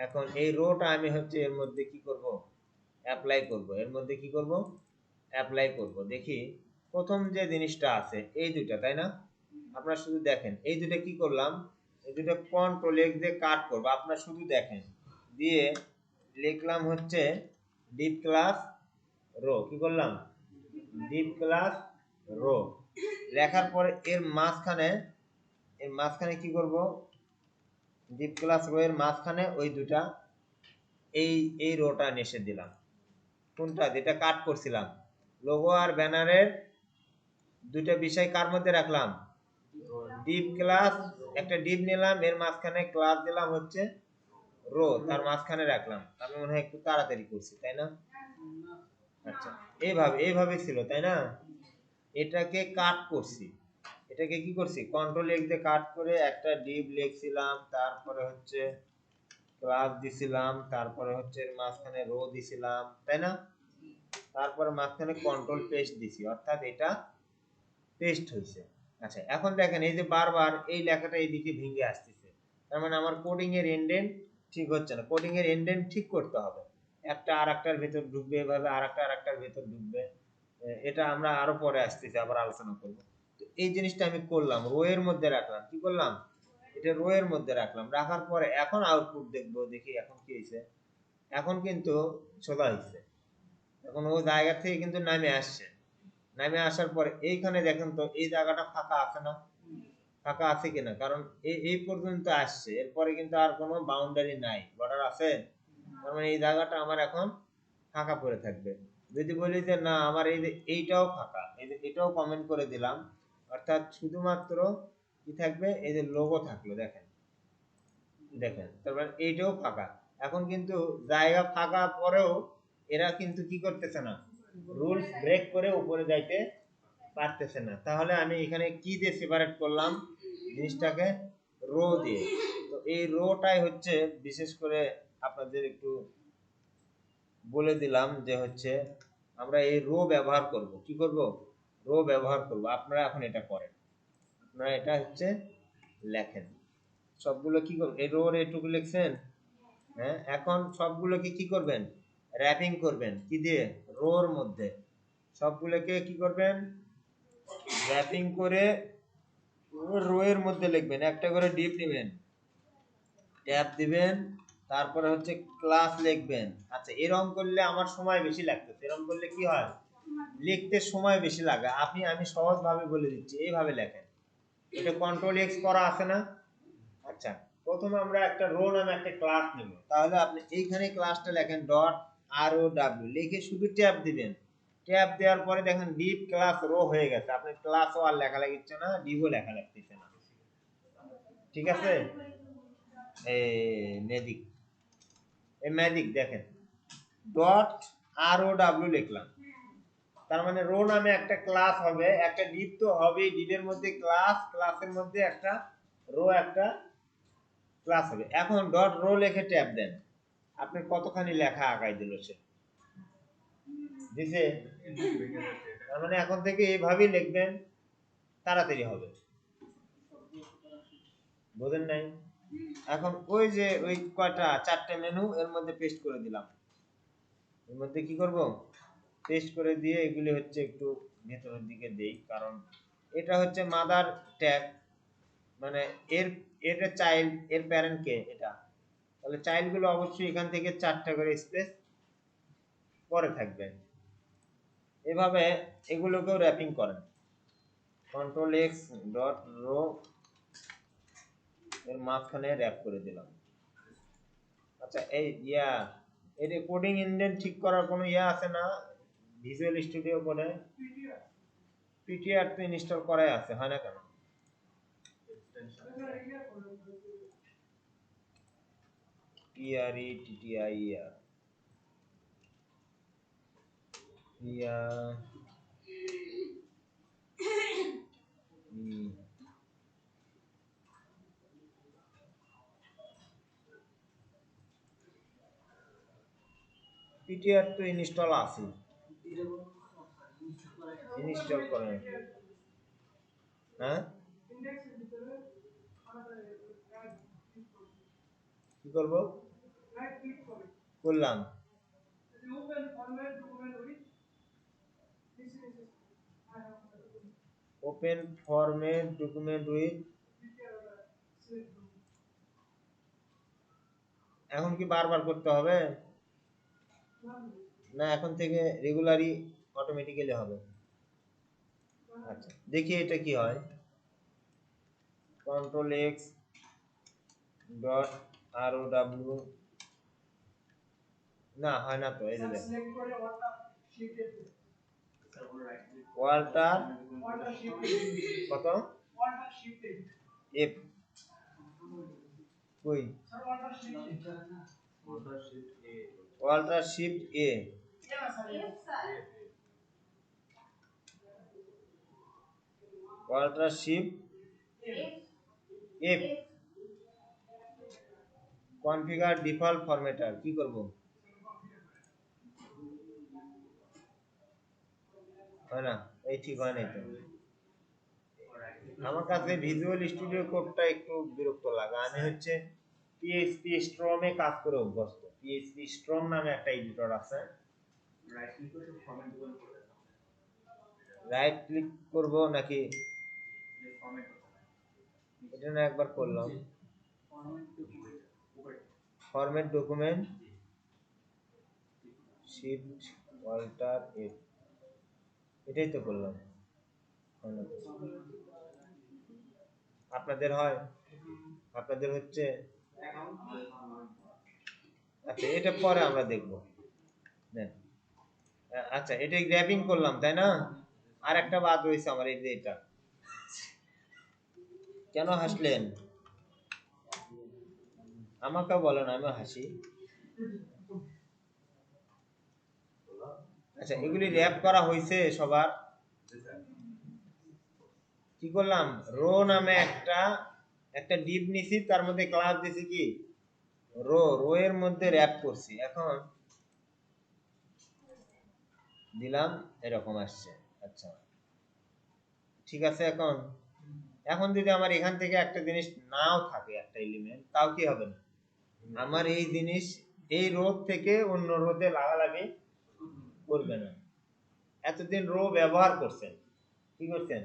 এখন এই রোটা আমি হচ্ছে এর মধ্যে কি করব? অ্যাপ্লাই করব। এর মধ্যে কি করব? অ্যাপ্লাই করব। দেখি প্রথম যে জিনিসটা আছে এই দুইটা, তাই না? আপনারা শুধু দেখেন এই দুইটা কি করলাম, এই দুইটা কন্ট্রোল এক্স দিয়ে কাট করব। আপনারা শুধু দেখেন, দিয়ে লিখলাম হচ্ছে ডিপ ক্লাস রো। কি করলাম? ডিপ ক্লাস রো লেখার পরে এর মাঝখানে কি করব? ডিপ ক্লাস রো এর মাঝখানে ওই দুটা এই এই রোটা নেসে দিলাম। কোনটা? যেটা কাট করছিলাম। লোগো আর ব্যানারের দুইটা বিষয় কার মধ্যে রাখলাম? ডিপ ক্লাস, একটা ডিপ নিলাম, এর মাঝখানে ক্লাস দিলাম হচ্ছে রো, তার মাঝখানে রাখলাম। আমি মনে হয় একটু তাড়াতাড়ি করছি, তাই না? আচ্ছা, এইভাবে ছিল, তাই না? এটাকে কাট করছি, এটাকে কি করছি? কন্ট্রোল এক্স দিয়ে কাট করে একটা ডিপ লিখছিলাম, তারপরে হচ্ছে ক্লাস দিছিলাম, তারপরে হচ্ছে এর মাঝখানে রো দিছিলাম, তাই না? তারপরে মাঝখানে কন্ট্রোল পেস্ট দিছি, অর্থাৎ এটা পেস্ট হয়েছে। আচ্ছা, এখন দেখেন এই যে বারবার এই লেখাটা এইদিকে ভেঙে আসতেছে, তার মানে আমার কোডিং এর এন্ডেন্ট ঠিক হচ্ছে না। কোডিং এর এন্ডেন্ট ঠিক করতে হবে। একটা আর একটার ভেতর ঢুকবে, এভাবে আর একটার ভেতর ঢুকবে। এটা আমরা আরো পরে আসতেছি, আবার আলোচনা করব। তো এই জিনিসটা আমি করলাম, রো এর মধ্যে রাখলাম। কি করলাম? এটা রো এর মধ্যে রাখলাম। রাখার পরে এখন আউটপুট দেখবো, দেখি এখন কি হয়েছে। এখন কিন্তু সোজা হয়েছে, এখন ও জায়গা থেকে কিন্তু নামে আসছে। নামে আসার পরে এইখানে দেখেন তো এই জায়গাটা ফাঁকা আছে না? ফাঁকা আছে কিনা? কারণ এই পর্যন্ত আসছে, এরপরে কিন্তু আর কোনো বাউন্ডারি নাই, বর্ডার আছে। তার মানে এই জায়গাটা আমার এখন ফাঁকা পড়ে থাকবে। যদি বলি যে না আমার এই যে এইটাও ফাঁকা, এই যে এটাও কমেন্ট করে দিলাম, অর্থাৎ শুধুমাত্র কি থাকবে? এই যে লোগো থাকলো, দেখেন দেখেন, তারপর এইটাও ফাঁকা। এখন কিন্তু জায়গা ফাঁকা পরেও এরা কিন্তু কি করতেছে না? রুলস ব্রেক করে উপরে যাইতে পারতেছে না। তাহলে আমি এখানে কি দিয়ে সেপারেট করলাম জিনিসটাকে? রো দিয়ে। তো এই রোটাই হচ্ছে বিশেষ করে আপনাদের একটু বলে দিলাম যে হচ্ছে আমরা এই রো ব্যবহার করব। কি করব? রো ব্যবহার করব। আপনারা এখন এটা করেন, আপনারা এটা হচ্ছে লেখেন। সবগুলো কি করবেন? এই রোর এটুকু লিখছেন, হ্যাঁ? এখন সবগুলোকে কি করবেন? র্যাপিং করবেন। কি দিয়ে? রোর মধ্যে সবগুলোকে কি করবেন? র্যাপিং করে রো এর মধ্যে লিখবেন। একটা করে ডিপ নেবেন, ট্যাব দিবেন, তারপরে হচ্ছে ক্লাস লিখবেন। আচ্ছা, এরকম করলে আমার সময় বেশি লাগতো, এরকম করলে কি হয়, লিখতে সময় বেশি লাগে। আমি সহজভাবে বলে দিচ্ছি, এইভাবে লেখেন। এটা কন্ট্রোল এক্স করা আছে না? আচ্ছা, প্রথমে আমরা একটা রো নামে একটা ক্লাস নেব। তাহলে আপনি এইখানে ক্লাসটা লেখেন ডট আর ও ডাব্লিউ, লিখে শুধু ট্যাব দিবেন। ট্যাব দেওয়ার পরে দেখেন ডিপ ক্লাস রো হয়ে গেছে। আপনি ক্লাসও আর লেখা লাগিচ্ছে না, ডিপও লেখা লাগতেছে না। ঠিক আছে, ম্যাজিক, এই ম্যাজিক দেখেন, ডট আর ও ডাব্লিউ লিখলাম। তার মানে রো নামে একটা ক্লাস হবে, একটা ডিপ তো হবেই, ডিপের মধ্যে ক্লাস, ক্লাসের মধ্যে একটা রো, একটা ক্লাস হবে। এখন ডট রো লিখে ট্যাব দেন, আপনি কতখানি লেখা আগাই দিল সে দিছে। তার মানে এখন থেকে এইভাবেই লিখবেন, তাড়াতাড়ি হবে। বোঝেন নাই? এখন ওই যে ওই কয়টা চারটে মেনু এর মধ্যে পেস্ট করে দিলাম। এর মধ্যে কি করব, পেস্ট করে দিয়ে এগুলি হচ্ছে একটু ভেতরের দিকে দেই, কারণ এটা হচ্ছে মাদার ট্যাগ, মানে এর, এটা চাইল্ড, এর প্যারেন্ট কে এটা, তাহলে চাইল্ড গুলো অবশ্যই এখান থেকে 4টা করে স্পেস পরে থাকবে। এভাবে এগুলোকেও র্যাপিং করেন। কন্ট্রোল এক্স ডট রো এর মাঝখানে র্যাপ করে দিলাম। আচ্ছা, এই এই কোডিং ইঞ্জিন ঠিক করার কোনো আছে না ভিজুয়াল স্টুডিও কোডে? পিটিআর তো ইনস্টল করাই আছে, হয় না কেন? PRETTIER পিটিআর তো ইনস্টল আছে, ইনস্টল করেন। হ্যাঁ, কি করব, করলাম। ওপেন ফরম্যাট ডকুমেন্ট উইথ, এখন কি বারবার করতে হবে না, এখন থেকে রেগুলারই অটোমেটিক্যালি হবে। আচ্ছা, দেখি এটা কি হয়। কন্ট্রোল এক্স ডট আর ও ডাব্লিউ, না হয় না তো, এই যে ওয়াল্টার কত এফ, কই ওয়াল্টার শিফট এ, ওয়াল্টার shift F, configure default formatter, কি করব, হয় না, এই ঠিক হয় নাই তো। আমার কাছে ভিজুয়াল স্টুডিও কোডটা একটু বিরক্ত লাগে। আমি হচ্ছে পিএইচপি স্ট্রমে কাজ করে অভ্যস্ত। পিএইচপি স্ট্রম নামে একটা এডিটর আছে, রাইট ক্লিক করব নাকি, এটা না একবার করলাম, format document shift Walter F, এটাই তো করলাম। আপনাদের হয়, আপনাদের হচ্ছে, আচ্ছা এটা পরে আমরা দেখব। আচ্ছা, এটা গ্র্যাবিং করলাম তাই না, আর একটা বাদ রয়েছে আমার, এই যে এটা, কেন হাসলেন, আমাকে বলেন, আমি হাসি। আচ্ছা, এগুলি র্যাপ করা হয়েছে সবার। কি করলাম, রো নামে একটা একটা ডিপ নিছি, তার মধ্যে ক্লাস দিছি কি রো, রো এর মধ্যে র্যাপ করছি। এখন দিলাম, এরকম আসছে। আচ্ছা, ঠিক আছে। এখন এখন যদি আমার এখান থেকে একটা জিনিস নাও থাকে, একটা এলিমেন্ট, তাও কি হবে না, আমার এই জিনিস এই রো থেকে অন্য রোতে লাগালাগি করবে না। এতদিন রো ব্যবহার করছেন, কি করছেন,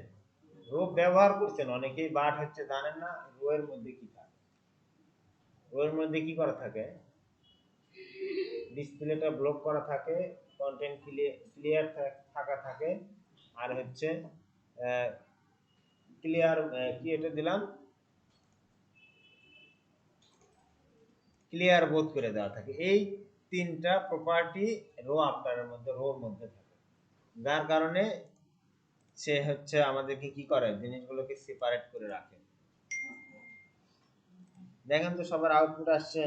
রো ব্যবহার করছেন অনেকেই, বাট হচ্ছে জানেন না রো এর মধ্যে কি থাকে। রো এর মধ্যে কি করা থাকে, ডিসপ্লেটা ব্লক করা থাকে, কন্টেন্ট ক্লিয়ার থাকা থাকে, আর হচ্ছে ক্লিয়ার কি এটা দিলাম, ক্লিয়ার বোধ করে দেওয়া থাকে। এই তিনটা প্রপার্টি রো আফটারের মধ্যে, রোর মধ্যে থাকে, যার কারণে সে হচ্ছে আমাদেরকে কি করে, জিনিসগুলোকে সেপারেট করে রাখে। দেখেন তো সবার আউটপুট আসছে?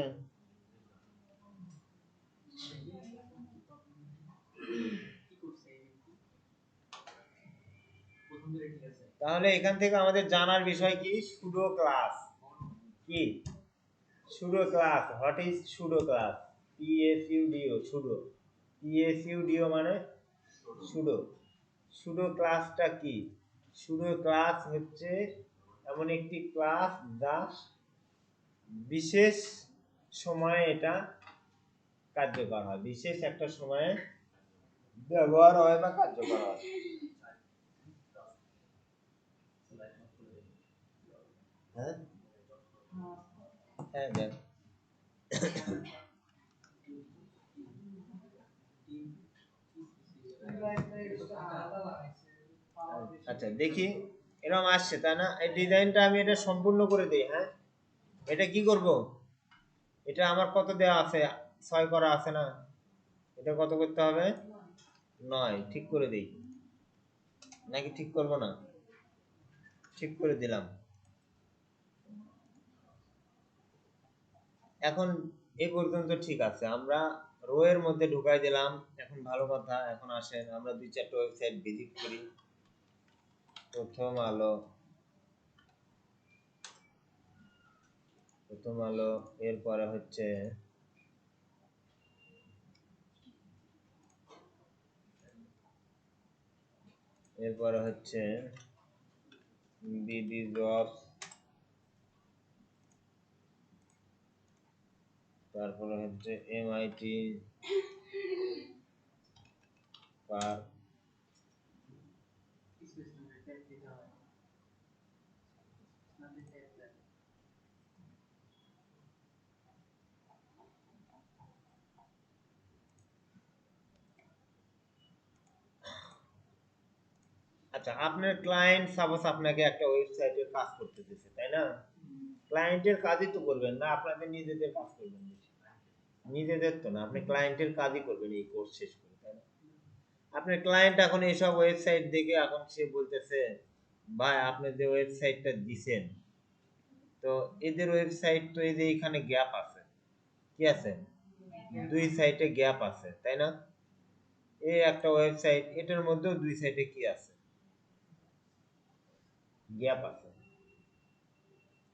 তাহলে এখান থেকে আমাদের জানার বিষয় কি, সুডো ক্লাস কি, pseudo class, what is pseudo class, PSUDO, pseudo, PSUDO মানে সুডো। সুডো ক্লাসটা কি? সুডো ক্লাস হচ্ছে এমন একটি ক্লাস যা বিশেষ সময়ে এটা কার্যকর হয়, বিশেষ একটা সময়ে ব্যবহার হয় বা কার্যকর হয়। হ্যাঁ হ্যাঁ দেখ, আচ্ছা দেখি এরকম আসছে তাই না? এই ডিজাইনটা আমি এটা সম্পূর্ণ করে দিই। হ্যাঁ, এটা কি করব, এটা আমার কত দেওয়া আছে, 6 করা আছে না, এটা কত করতে হবে, 9, ঠিক করে দেই নাকি ঠিক করব না? ঠিক করে দিলাম। এখন এই পর্যন্ত ঠিক আছে, আমরা রো এর মধ্যে ঢুকাই দিলাম। এখন ভালো কথা, এখন আসেন আমরা 2-4টা ওয়েবসাইট ভিজিট করি। প্রথম আলো, প্রথম আলো, এরপরে হচ্ছে বিডি জবস, তারপরে হচ্ছে MIT পার, আচ্ছা আপনার ক্লায়েন্ট সাপোজ আপনাকে একটা ওয়েবসাইটে কাজ করতে দিয়েছে তাই না? ক্লায়েন্টের কাজই তো করবেন না, আপনাদের নিজেদের কাজ করবেন বেশি। নিজেদের তো না, আপনি ক্লায়েন্টের কাজই করবেন এই কোর্স শেষ করে, তাই না? আপনার ক্লায়েন্ট এখন এইসব ওয়েবসাইট দেখে এখন সে বলতেছে, ভাই আপনি যে ওয়েবসাইটটা দিছেন, তো এদের ওয়েবসাইট তো এই যে এখানে গ্যাপ আছে, কি আছে, 2 সাইটে গ্যাপ আছে তাই না? এই একটা ওয়েবসাইট, এটার মধ্যেও 2 সাইটে কি আছে, গ্যাপ আছে,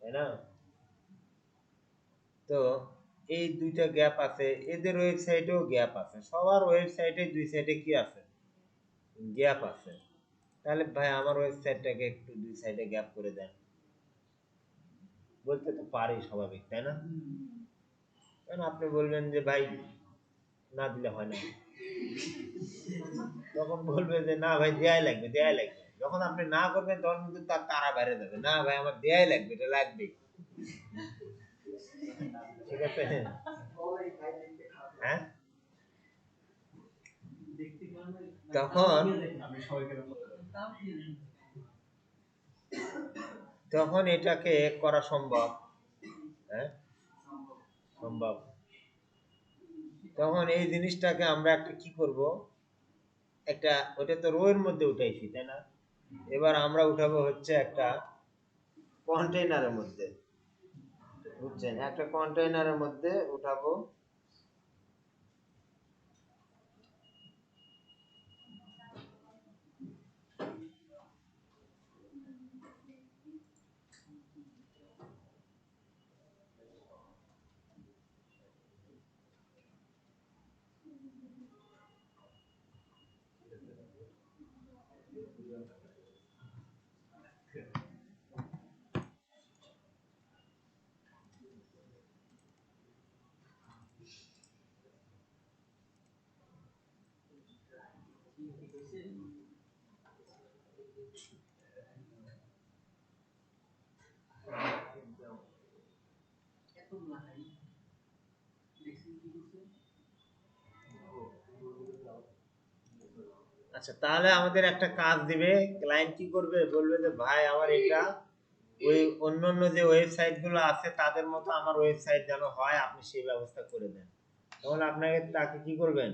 তাই না? তো এই দুইটা গ্যাপ আছে, এদের ওয়েবসাইটেও গ্যাপ আছে, সবার ওয়েবসাইটে 2 সাইডে কি আছে, গ্যাপ আছে। তাহলে ভাই আমার ওয়েবসাইটটাকে একটু 2 সাইডে গ্যাপ করে দেন, বলতে তো পারি স্বাভাবিক, তাই না? কারণ আপনি বলবেন যে ভাই না দিলে হয় না, তখন বলবে যে না ভাই দেয়াই লাগবে, দেয়াই লাগবে। যখন আপনি না করবেন তখন কিন্তু তার তারা বাইরে যাবে, না ভাই আমার দেয়াই লাগবে, এটা লাগবে, ঠিক আছে? হ্যাঁ, তখন তখন এটাকে করা সম্ভব। হ্যাঁ, সম্ভব। তখন এই জিনিসটাকে আমরা একটা কি করব, একটা, ওটা তো রো এর মধ্যে উঠাইছি তাই না, এবার আমরা উঠাবো হচ্ছে একটা কন্টেইনারের মধ্যে, বুঝছেন, একটা কন্টেইনারের মধ্যে উঠাবো। আচ্ছা, তাহলে আমাদের একটা কাজ দিবে, ক্লায়েন্ট কি করবে, বলবে যে ভাই আমার এটা ওই অন্যান্য যে ওয়েবসাইট গুলো আছে তাদের মতো আমার ওয়েবসাইট যেন হয়, আপনি সেই ব্যবস্থা করে দেন। তখন আপনাকে তাকে কি করবেন,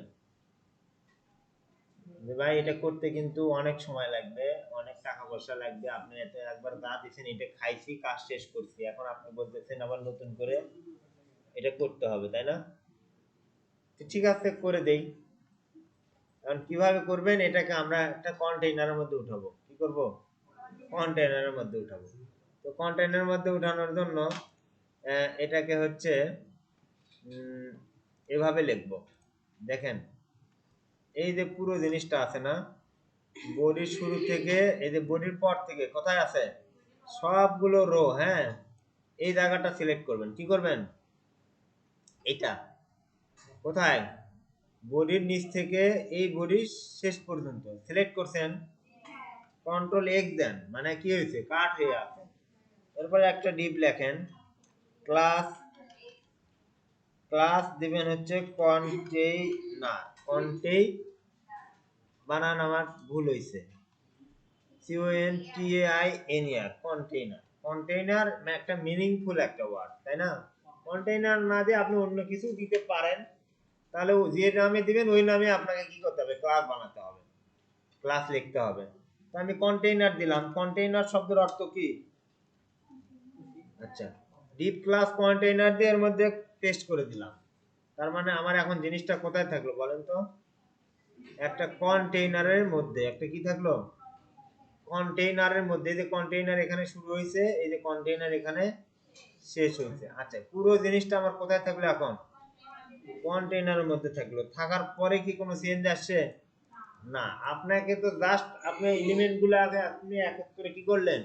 যে ভাই এটা করতে কিন্তু অনেক সময় লাগবে, অনেক টাকা পয়সা লাগবে, আপনি এটা একবার যা দিচ্ছেন এটা খাইছি, কাজ শেষ করছি, এখন আপনি বলতেছেন আবার নতুন করে এটা করতে হবে, তাই না? ঠিক আছে, করে দেই। এখন কিভাবে করবেন, এটাকে আমরা একটা কন্টেইনারের মধ্যে উঠাবো। কি করব, কন্টেইনারের মধ্যে উঠাবো। তো কন্টেইনারের মধ্যে উঠানোর জন্য এটাকে হচ্ছে এভাবে লিখবো। দেখেন, এই যে পুরো জিনিসটা আছে না, বডির শুরু থেকে এই যে বডির পর থেকে কোথায় আছে সবগুলো রো, হ্যাঁ, এই জায়গাটা সিলেক্ট করবেন। কি করবেন, এটা কোথায়, বডির নিচ থেকে এই বডির শেষ পর্যন্ত সিলেক্ট করছেন, কন্ট্রোল এক্স দেন, মানে কি হয়েছে, কাট হয়ে আছে। এরপরে একটা ডিপ লেখেন, ক্লাস, ক্লাস দিবেন হচ্ছে কন্টেইনার, কন্টেই বানান আমার ভুল হয়েছে, CONTAINER, কন্টেইনার। কন্টেইনার একটা মিনিংফুল একটা ওয়ার্ড, তাই না? কন্টেইনার না দিয়ে আপনি অন্য কিছু দিতে পারেন, তাহলে যে নামে দিবেন ওই নামে আপনাকে কি করতে হবে, ক্লাস বানাতে হবে, ক্লাস লিখতে হবে। তো আমি কন্টেইনার দিলাম, কন্টেইনার শব্দের অর্থ কি, আচ্ছা, ডিপ ক্লাস কন্টেইনার দিয়ে এর মধ্যে পেস্ট করে দিলাম। তার মানে আমার এখন জিনিসটা কোথায় থাকলো বলেন তো, একটা কন্টেইনারের মধ্যে, একটা কি থাকলো, কন্টেইনারের মধ্যে। যে কন্টেইনার এখানে শুরু হয়েছে, এই যে কন্টেইনার এখানে শেষ হয়েছে। আচ্ছা, পুরো জিনিসটা আমার কোথায় থাকলো, এখন কন্টেইনারের মধ্যে থাকলো। থাকার পরে কি কোনো চেঞ্জ আসছে না, আপনাকে তো জাস্ট আপনি এলিমেন্ট গুলো আগে আপনি একত্রে কি করলেন,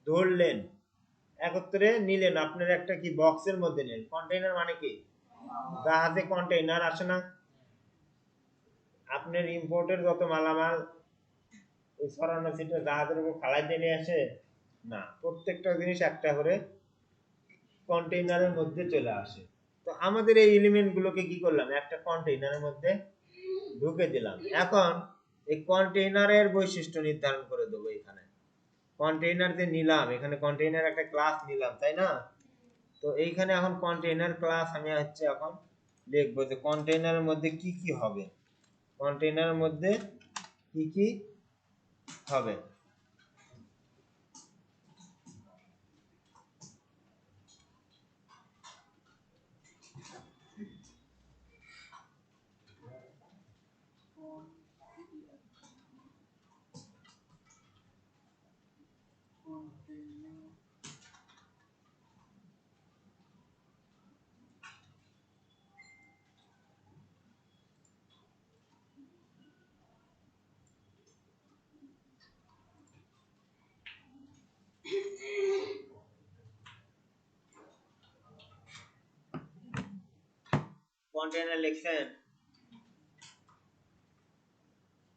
ধরলেন, একত্রে নিলেন, আপনার একটা কি বক্সের মধ্যে নিলেন। কন্টেইনার মানে কি, জাহাজে কন্টেইনার আসে না, আপনার ইম্পোর্টের যত মালামাল ওই সরানো সিটে জাহাজের উপর খালাই দিয়ে নিয়ে আসে না, প্রত্যেকটা জিনিস একটা করে কন্টেইনারের মধ্যে চলে আসে। তো আমাদের এই এলিমেন্ট গুলোকে কি করলাম, একটা কন্টেইনারের মধ্যে ঢুকে দিলাম। এখন এই কন্টেইনারের বৈশিষ্ট্য নির্ধারণ করে দেবো। এখানে কন্টেইনার যে নিলাম, এখানে কন্টেইনার একটা ক্লাস নিলাম, তাই না? তো এইখানে এখন কন্টেইনার ক্লাস আমি হচ্ছে এখন লিখবো যে কন্টেইনারের মধ্যে কি কি হবে, কন্টেইনারের মধ্যে কি কি হবে। কন্টেইনার লিখছেন,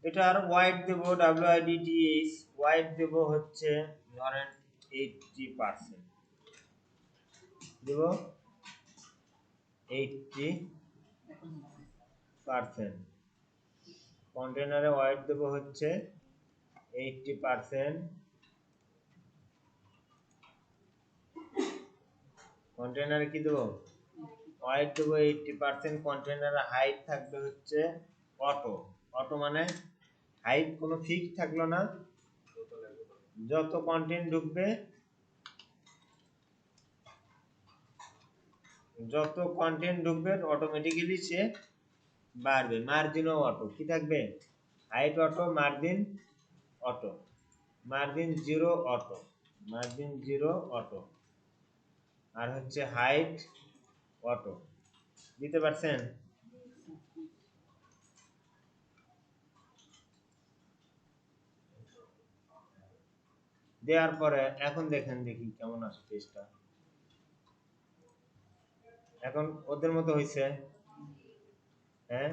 এটার ওয়াইড দেব WIDTH, ওয়াইড দেব হচ্ছে ধরেন 80%, দেব 80%। কন্টেইনারে ওয়াইড দেব হচ্ছে 80%। কন্টেইনারে কি দেব, ওয়াইড দেব 80%। কন্টেইনারে হাইট থাকবে হচ্ছে অটো, অটো মানে হাইট কোনো ফিক্স থাকলো না, যত কন্টেন্ট ঢুকবে, যত কন্টেন্ট ঢুকবে অটোমেটিক্যালি সে বাড়বে। মার্জিনও অটো, কি থাকবে, height auto, margin auto, margin zero auto, margin zero auto, আর হচ্ছে হাইট অটো। দিতে পারছেন? দেওয়ার পরে এখন দেখেন দেখি কেমন আসে টেস্টটা। এখন ওদের মতো হয়েছে, হ্যাঁ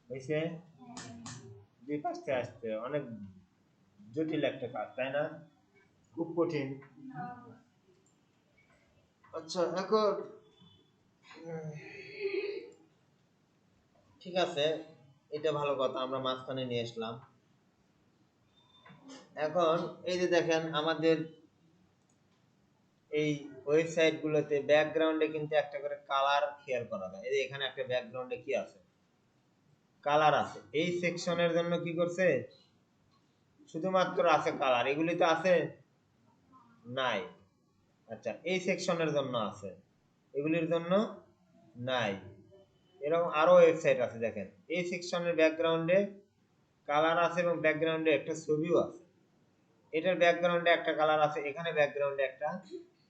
হয়েছে। দুই পাশে আসতে অনেক জটিল একটা কাজ, তাই না? খুব কঠিন। আচ্ছা, এখন ঠিক আছে, এটা ভালো কথা, আমরা মাঝখানে নিয়ে আসলাম। এখন এই যে দেখেন আমাদের এই ওয়েবসাইট গুলোতে ব্যাকগ্রাউন্ডে কিন্তু একটা করে কালার খেয়াল করা যায়। এই যে এখানে একটা ব্যাকগ্রাউন্ডে কি আছে, কালার আছে। এই সেকশনের জন্য কি করছে, শুধুমাত্র আছে কালার, এগুলি তো আছে নাই। আচ্ছা, এই সেকশনের জন্য আছে, এগুলির জন্য নাই। এরকম আরো ওয়েবসাইট আছে দেখেন, এই সেকশনের ব্যাকগ্রাউন্ডে কালার আছে এবং ব্যাকগ্রাউন্ডে একটা ছবিও আছে। এটার ব্যাকগ্রাউন্ডে একটা কালার আছে, এখানে ব্যাকগ্রাউন্ডে একটা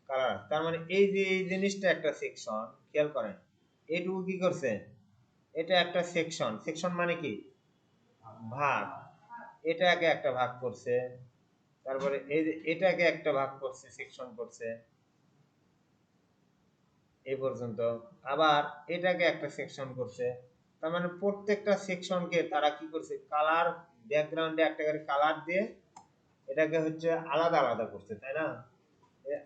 কালার আছে। তার মানে এই যে এই জিনিসটা একটা সেকশন, খেয়াল করেন এইটুকু কি করছে, এটা একটা সেকশন। সেকশন মানে কি, ভাগ। এটাকে একটা ভাগ করছে, তারপরে এই যে এটাকে একটা ভাগ করছে, সেকশন করছে এই পর্যন্ত। আবার এটাকে একটা সেকশন করছে। তার মানে প্রত্যেকটা সেকশনকে তারা কি করছে, কালার, ব্যাকগ্রাউন্ডে একটা করে কালার দিয়ে এটাকে হচ্ছে আলাদা আলাদা করছে, তাই না?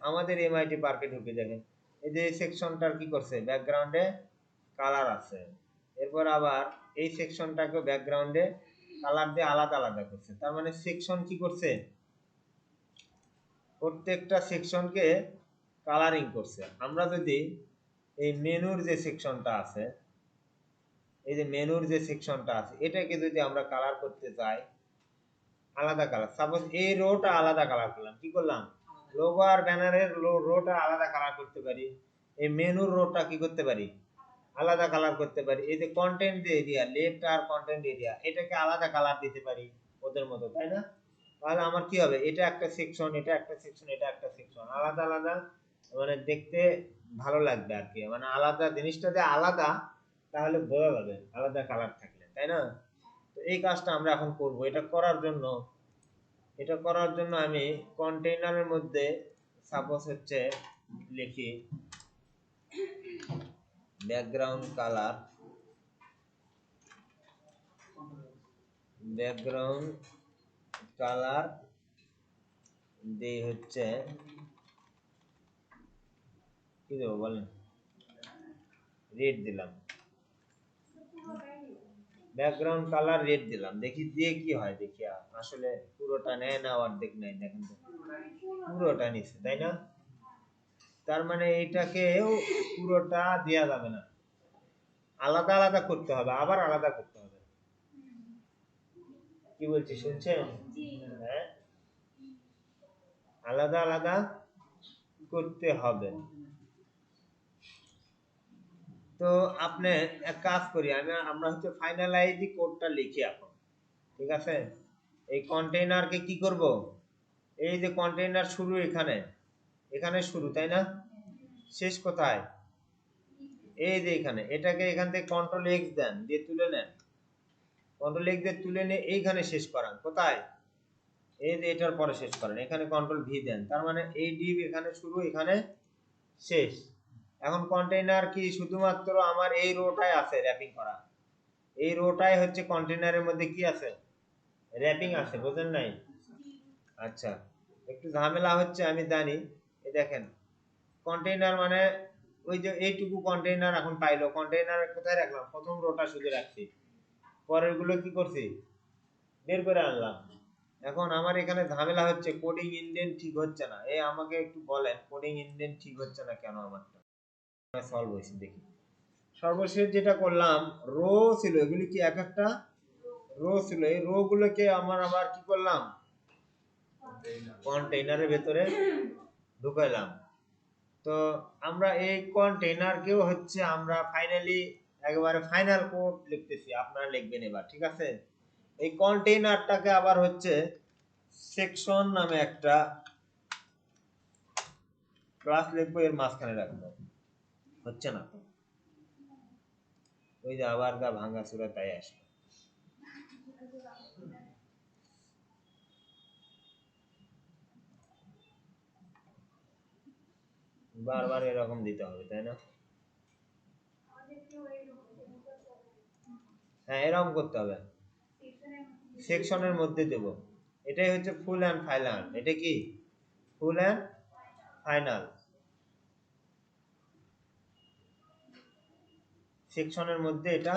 আমাদের এমআইটি পার্কে ঢুকে দেখেন এই যে সেকশনটার কি করছে, ব্যাকগ্রাউন্ডে কালার আছে। এরপর আবার এই সেকশনটাকে ব্যাকগ্রাউন্ডে কালার দিয়ে আলাদা আলাদা করছে। তার মানে সেকশন কি করছে, প্রত্যেকটা সেকশনকে কালারিং করছে। আমরা যদি এই মেনুর যে সেকশনটা আছে, এই যে মেনুর যে সেকশনটা আছে, এটাকে যদি আমরা কালার করতে চাই আলাদা কালার, সাপোজ এই রোটা আলাদা কালার করলাম, কি করলাম, লোগো আর ব্যানারের রোটা আলাদা কালার করতে পারি। এই মেনুর রোটা কি করতে পারি, আলাদা কালার করতে পারি। এই যে কন্টেন্ট এরিয়া, লেফট আর কন্টেন্ট এরিয়া, এটাকে আলাদা কালার দিতে পারি ওদের মতো, তাই না? তাহলে আমার কি হবে, এটা একটা সেকশন, এটা একটা সেকশন, এটা একটা সেকশন, আলাদা আলাদা, মানে দেখতে ভালো লাগবে আর কি। মানে আলাদা জিনিসটা যে আলাদা, তাহলে বোঝা যাবে আলাদা কালার থাকলে, তাই না? তো এই কাজটা আমরা এখন করব। এটা করার জন্য আমি কন্টেইনারের মধ্যে সাপোজ হচ্ছে লিখি ব্যাকগ্রাউন্ড কালার, ব্যাকগ্রাউন্ড কালার দিয়ে হচ্ছে কি দেবো বলেন, রেড দিলাম, ব্যাকগ্রাউন্ড কালার রেড দিলাম। দেখি দিয়ে কি হয়, দেখি আসলে পুরোটা নেয় না অর্ধেক নেয়, দেখেন তো পুরোটা নিচ্ছে, তাই না? তার মানে এইটাকেও পুরোটা দেওয়া যাবে না, আলাদা আলাদা করতে হবে, আবার আলাদা করতে হবে। কি বলছি শুনছেন? হ্যাঁ, আলাদা আলাদা করতে হবে। তো আপনি এক কাজ করি, আমরা হচ্ছে ফাইনালাইজ কোডটা লিখি এখন, ঠিক আছে? এই কন্টেইনারকে কি করব, এই যে কন্টেইনার শুরু এখানে, এখানে শুরু, তাই না? শেষ কোথায়, এই যে এখানে। এটাকে এখান থেকে কন্ট্রোল এক্স দেন, দিয়ে তুলে নেন, কন্ট্রোল এক্স দিয়ে তুলে নিয়ে এইখানে শেষ করান। কোথায়, এই যে এটার পরে শেষ করেন, এখানে কন্ট্রোল ভি দেন। তার মানে এই ডিপ এখানে শুরু, এখানে শেষ। এখন কন্টেইনার কি শুধুমাত্র আমার এই রোটায় আছে র্যাপিং করা, এই রোটায় হচ্ছে কন্টেইনারের মধ্যে কি আছে, র্যাপিং আছে, বুঝেন নাই? আচ্ছা, একটু ঝামেলা হচ্ছে আমি জানি। এই দেখেন কন্টেইনার মানে ওই যে এইটুকু কন্টেইনার এখন পাইলো, কন্টেইনার কোথায় রাখলাম, প্রথম রোটা শুধু রাখছি, পরের গুলো কি করছি, বের করে আনলাম। এখন আমার এখানে ঝামেলা হচ্ছে, কোডিং ইনডেন্ট ঠিক হচ্ছে না। এই আমাকে একটু বলেন কোডিং ইনডেন্ট ঠিক হচ্ছে না কেন, আমারটা সলভ হয়েছে দেখি। সর্বশেষ যেটা করলাম, রো ছিল, এগুলি কি এক একটা রো ছিল, এই রো গুলোকে আবার কি করলাম, কন্টেইনারের ভেতরে ঢুকাইলাম। তো আমরা এই কন্টেইনারকেও হচ্ছে আমরা ফাইনালি একেবারে ফাইনাল কোড লিখতেছি, আপনারা লিখবেন এবার, ঠিক আছে? এই কন্টেইনারটাকে আবার হচ্ছে সেকশন নামে একটা ক্লাস লিখবো, এর মাঝখানে রাখবো। হচ্ছে না তো, ওই যে আবার গা ভাঙা চূড়া তাই আসে। বারবার এরকম দিতে হবে, তাই না? হ্যাঁ, এরকম করতে হবে, সেকশনের মধ্যে দেব। এটাই হচ্ছে ফুল অ্যান্ড ফাইনাল। এটা কি ফুল অ্যান্ড ফাইনাল, সেকশনের মধ্যে এটা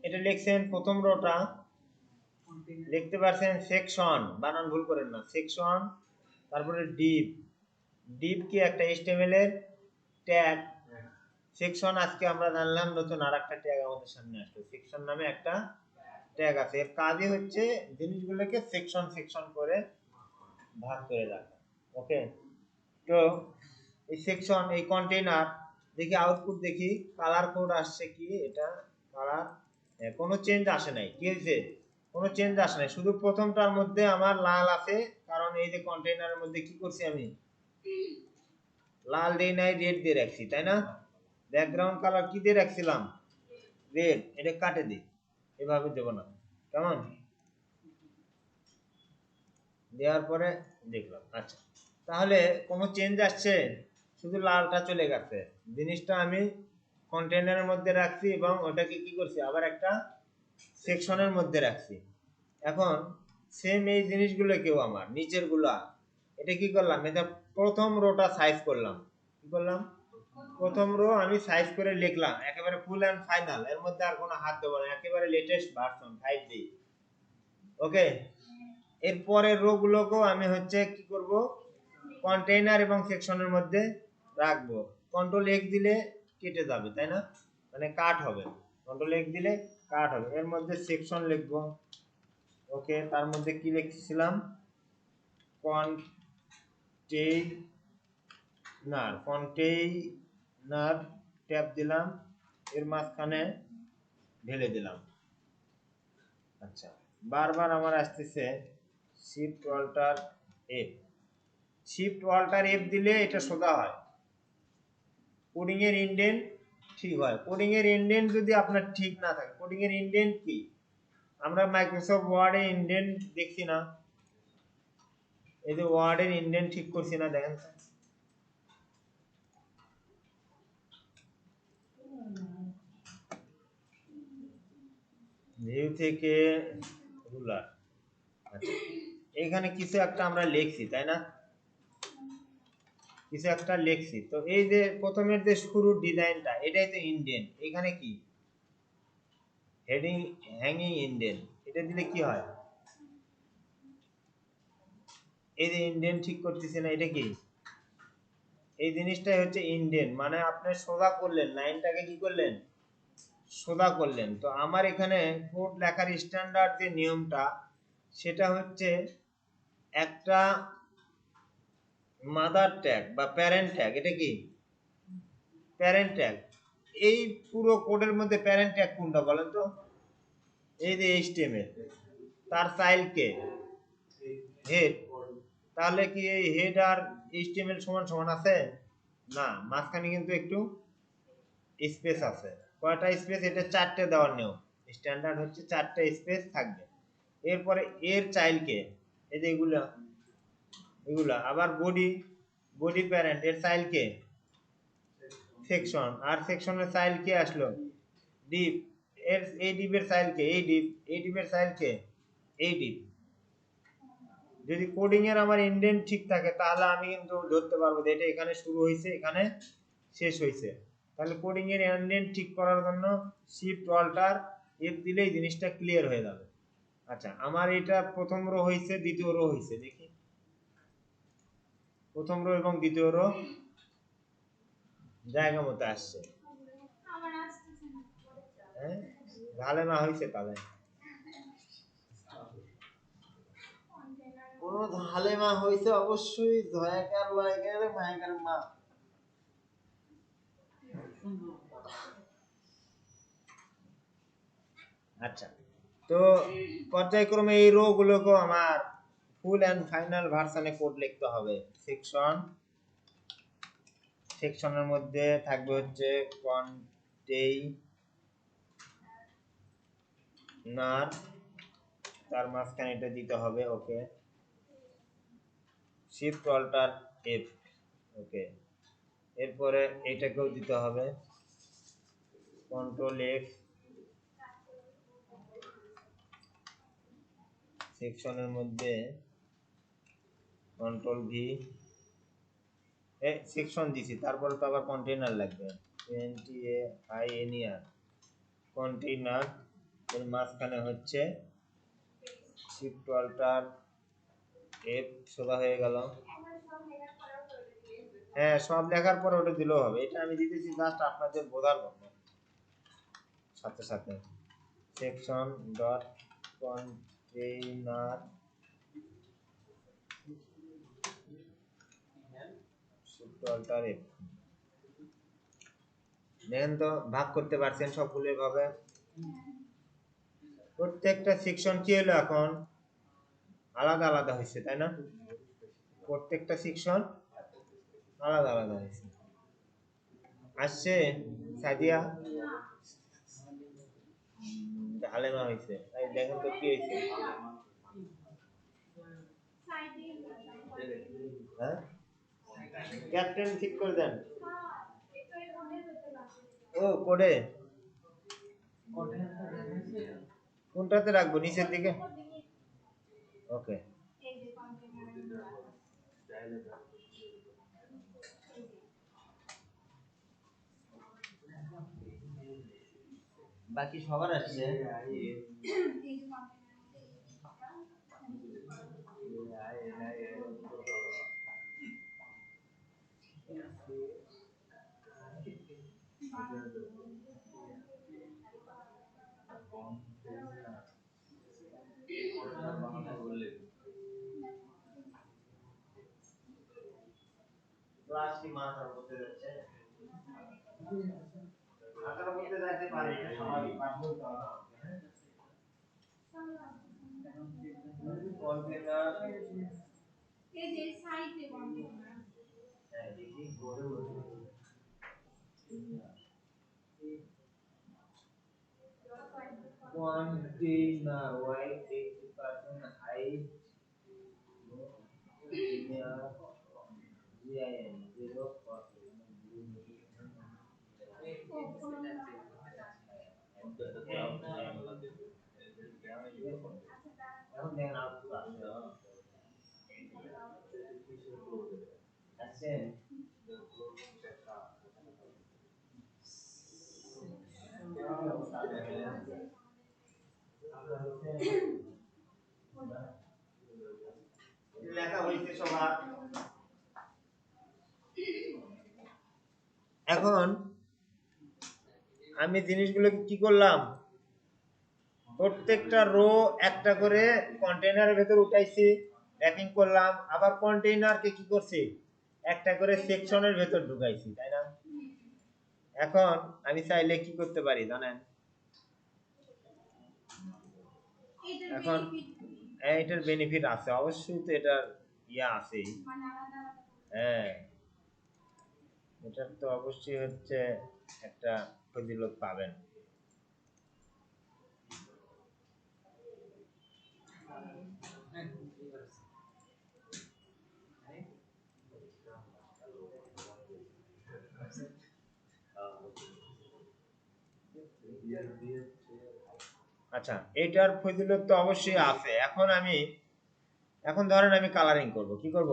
এটা লিখছেন প্রথম রোটা লিখতে পারছেন সেকশন, বানান ভুল করেন না, সেকশন, তারপরে ডিপ, ডিপ কি একটা HTML এর ট্যাগ। সেকশন আজকে আমরা জানলাম নতুন আরেকটা ট্যাগ আমাদের সামনে আসলো, সেকশন নামে একটা ট্যাগ আছে। এর কাজই হচ্ছে জিনিসগুলোকে সেকশন সেকশন করে ভাগ করে রাখা। ওকে, তো এই সেকশন, এই কন্টেইনার, দেখি আউটপুট, দেখি কালার কোড আসছে কি, এটা কালার কোনো চেঞ্জ আসে নাই। কি হয়েছে? কোনো চেঞ্জ আসে নাই, শুধু প্রথমটার মধ্যে আমার লাল আছে, কারণ এই যে কন্টেইনারের মধ্যে কি করছি আমি, লাল দেই নাই, রেড দিয়ে রাখছি, তাই না? ব্যাকগ্রাউন্ড কালার কি দিয়ে রাখছিলাম? রেড। এটা কাটে দিই, এভাবে দেব না, কেমন? দেওয়ার পরে দেখলাম, আচ্ছা তাহলে কোনো চেঞ্জ আসছে? শুধু লালটা চলে গেছে। জিনিসটা আমি কন্টেইনারের মধ্যে রাখছি এবং ওটাকে কি করছি, আবার একটা সেকশনের মধ্যে রাখছি। এখন সেম এই জিনিসগুলোকেও আমার নিচের গুলা, এটা কি করলাম, এটা প্রথম রোটা সাইজ করলাম। কি করলাম? প্রথম রো আমি সাইজ করে লিখলাম একেবারে ফুল এন্ড ফাইনাল, এর মধ্যে আর কোনো হাত দেবো না, একেবারে লেটেস্ট ভার্সন 5D। ওকে, এর পরের রো গুলোকেও আমি হচ্ছে কি করব, কন্টেইনার এবং সেকশনের মধ্যে রাখবো। কন্ট্রোল এক্স দিলে কেটে যাবে, তাই না? মানে কাট হবে, কন্ট্রোল এক্স দিলে কাট হবে। এর মধ্যে সেকশন লিখবো। ওকে, তার মধ্যে কি লিখছিলাম, কন্টেইনার, কন্টেইনার ট্যাব দিলাম, এর মাঝখানে ঢেলে দিলাম। আচ্ছা, বারবার আমার আসতেছে shift alt F, shift alt F দিলে এটা সোজা হয়, কোডিং এর ইনডেন্ট ঠিক হয়। কোডিং এর ইনডেন্ট যদি আপনার ঠিক না থাকে, কোডিং এর ইনডেন্ট কি, আমরা মাইক্রোসফট ওয়ার্ডে ইনডেন্ট দেখছি না, এই যে ওয়ার্ডের ইনডেন্ট ঠিক করছি না, দেখেন তো। ভিউ থেকে রুলার, আচ্ছা এখানে কিছু একটা আমরা লিখছি, তাই না? কিছু একটা লিখছি, তো এই যে প্রথমের যে শুরুর ডিজাইনটা, এটাই তো ইনডেন্ট। এখানে কি হেডিং, হ্যাঙ্গিং ইনডেন্ট, এটা দিলে কি হয়, এই যে ইনডেন্ট ঠিক করতেছি না, এটা কি, এই জিনিসটাই হচ্ছে ইনডেন্ট, মানে আপনি সোজা করলেন, লাইনটাকে কি করলেন, সোজা করলেন। তো আমার এখানে কোড লেখার স্ট্যান্ডার্ড যে নিয়মটা, সেটা হচ্ছে একটা মাদার ট্যাগ বা প্যারেন্ট ট্যাগ, এটা কি প্যারেন্ট ট্যাগ। এই পুরো কোডের মধ্যে প্যারেন্ট ট্যাগ কোনটা বলেন তো? এই যে HTML, তার চাইল্ড কে হেড, তাহলে কি এই হেড আর HTML সমান সমান আছে? না, মাঝখানে কিন্তু একটু স্পেস আছে। কয়টা স্পেস? এটা 4টে দেওয়ার নিয়ম, স্ট্যান্ডার্ড হচ্ছে 4টে স্পেস থাকবে। এরপরে এর চাইল্ড কে, এই যে এগুলা, এগুলা আবার বডি, বডি প্যারেন্ট, এর চাইল্ড কে সেকশন, আর সেকশনের চাইল্ড কে আসলো ডিপ, এর এই ডিপের চাইল্ড কে এই ডিপ, এই ডিপের চাইল্ড কে এই ডিপ। যদি কোডিং এর আমার ইনডেন্ট ঠিক থাকে, তাহলে আমি কিন্তু ধরতে পারবো যে এটা এখানে শুরু হয়েছে, এখানে শেষ হয়েছে। তাহলে কোডিং এর ইনডেন্ট ঠিক করার জন্য শিফট অল্টার এফ দিলেই জিনিসটা ক্লিয়ার হয়ে যাবে। আচ্ছা, আমার এটা প্রথম রো হয়েছে, দ্বিতীয় রো হয়েছে, দেখি প্রথম রো এবং দ্বিতীয় রো জায়গা মতো আসছে। হ্যাঁ, ভালো না হয়েছে তাহলে, কোনো ধালেমা হয়েছে অবশ্যই, জয়াকার লয়কার মায়াকার মা। আচ্ছা, তো পর্যায়ক্রমে এই রো গুলোকে আমার ফুল এন্ড ফাইনাল ভার্সনে কোড লিখতে হবে। সেকশন, সেকশনের মধ্যে থাকবে হচ্ছে কন্টেইনার, তার মাঝখানে এটা দিতে হবে। ওকে, শিফট অল্টার এফ, ওকে, এরপরে এটাকেও দিতে হবে কন্ট্রোল এক্স, সেকশনের মধ্যে কন্ট্রোল ভি, সেকশন দিছি, তারপরে তো আবার কন্টেইনার লাগবে, কন্টেইনার, এর মাঝখানে হচ্ছে শিফট অল্টার এফ সোজা হয়ে গেল। হ্যাঁ, সব লেখার পরে ওটা দিলেও হবে। এটা আমি দিতেছি জাস্ট আপনাদের বোঝার জন্য। সাথে সাথে section dot container shift alt F. দেখেন তো ভাগ করতে পারছেন সবগুলো এভাবে। প্রত্যেকটা সেকশন কি হলো এখন আলাদা আলাদা হয়েছে, তাই না? প্রত্যেকটা সেকশন আলাদা আলাদা হয়েছে। আসছে সাদিয়া? হালেমা হয়েছে। তাই দেখেন তো কি হয়েছে। হ্যাঁ, ক্যাপ্টেন ঠিক করে দেন। ও কোডে কোনটাতে রাখবো? নিচের দিকে। ওকে, বাকি সবার আসছে। ক্লাস কি মাথার মধ্যে যাচ্ছে? মাথার মধ্যে যাইতে পারে, এটা স্বাভাবিক। পাঠ বলতে হবে আমাকে, হ্যাঁ? কন্টেইনার এই যে সাইটে কন্টেইনার। হ্যাঁ, দেখি কোডে বলতে container wide 80% height near GIN 0 cost এখন দেখেন আউটপুট আসছে। লেখা হয়েছে সবার। এখন আমি জিনিসগুলো কি করলাম, প্রত্যেকটা রো একটা করে কন্টেইনারের ভেতর উঠাইছি, র্যাপিং করলাম। আবার কন্টেইনারকে কি করছি, একটা করে সেকশনের ভেতর ঢুকাইছি, তাই না? এখন আমি চাইলে কি করতে পারি জানেন? এখন এটার বেনিফিট আছে অবশ্যই, তো এটার ইয়া আছে। হ্যাঁ, এটার তো অবশ্যই হচ্ছে একটা ফজিলত পাবেন। আচ্ছা, এটার ফজিলত তো অবশ্যই আছে। এখন ধরেন আমি কালারিং করব। কি করব?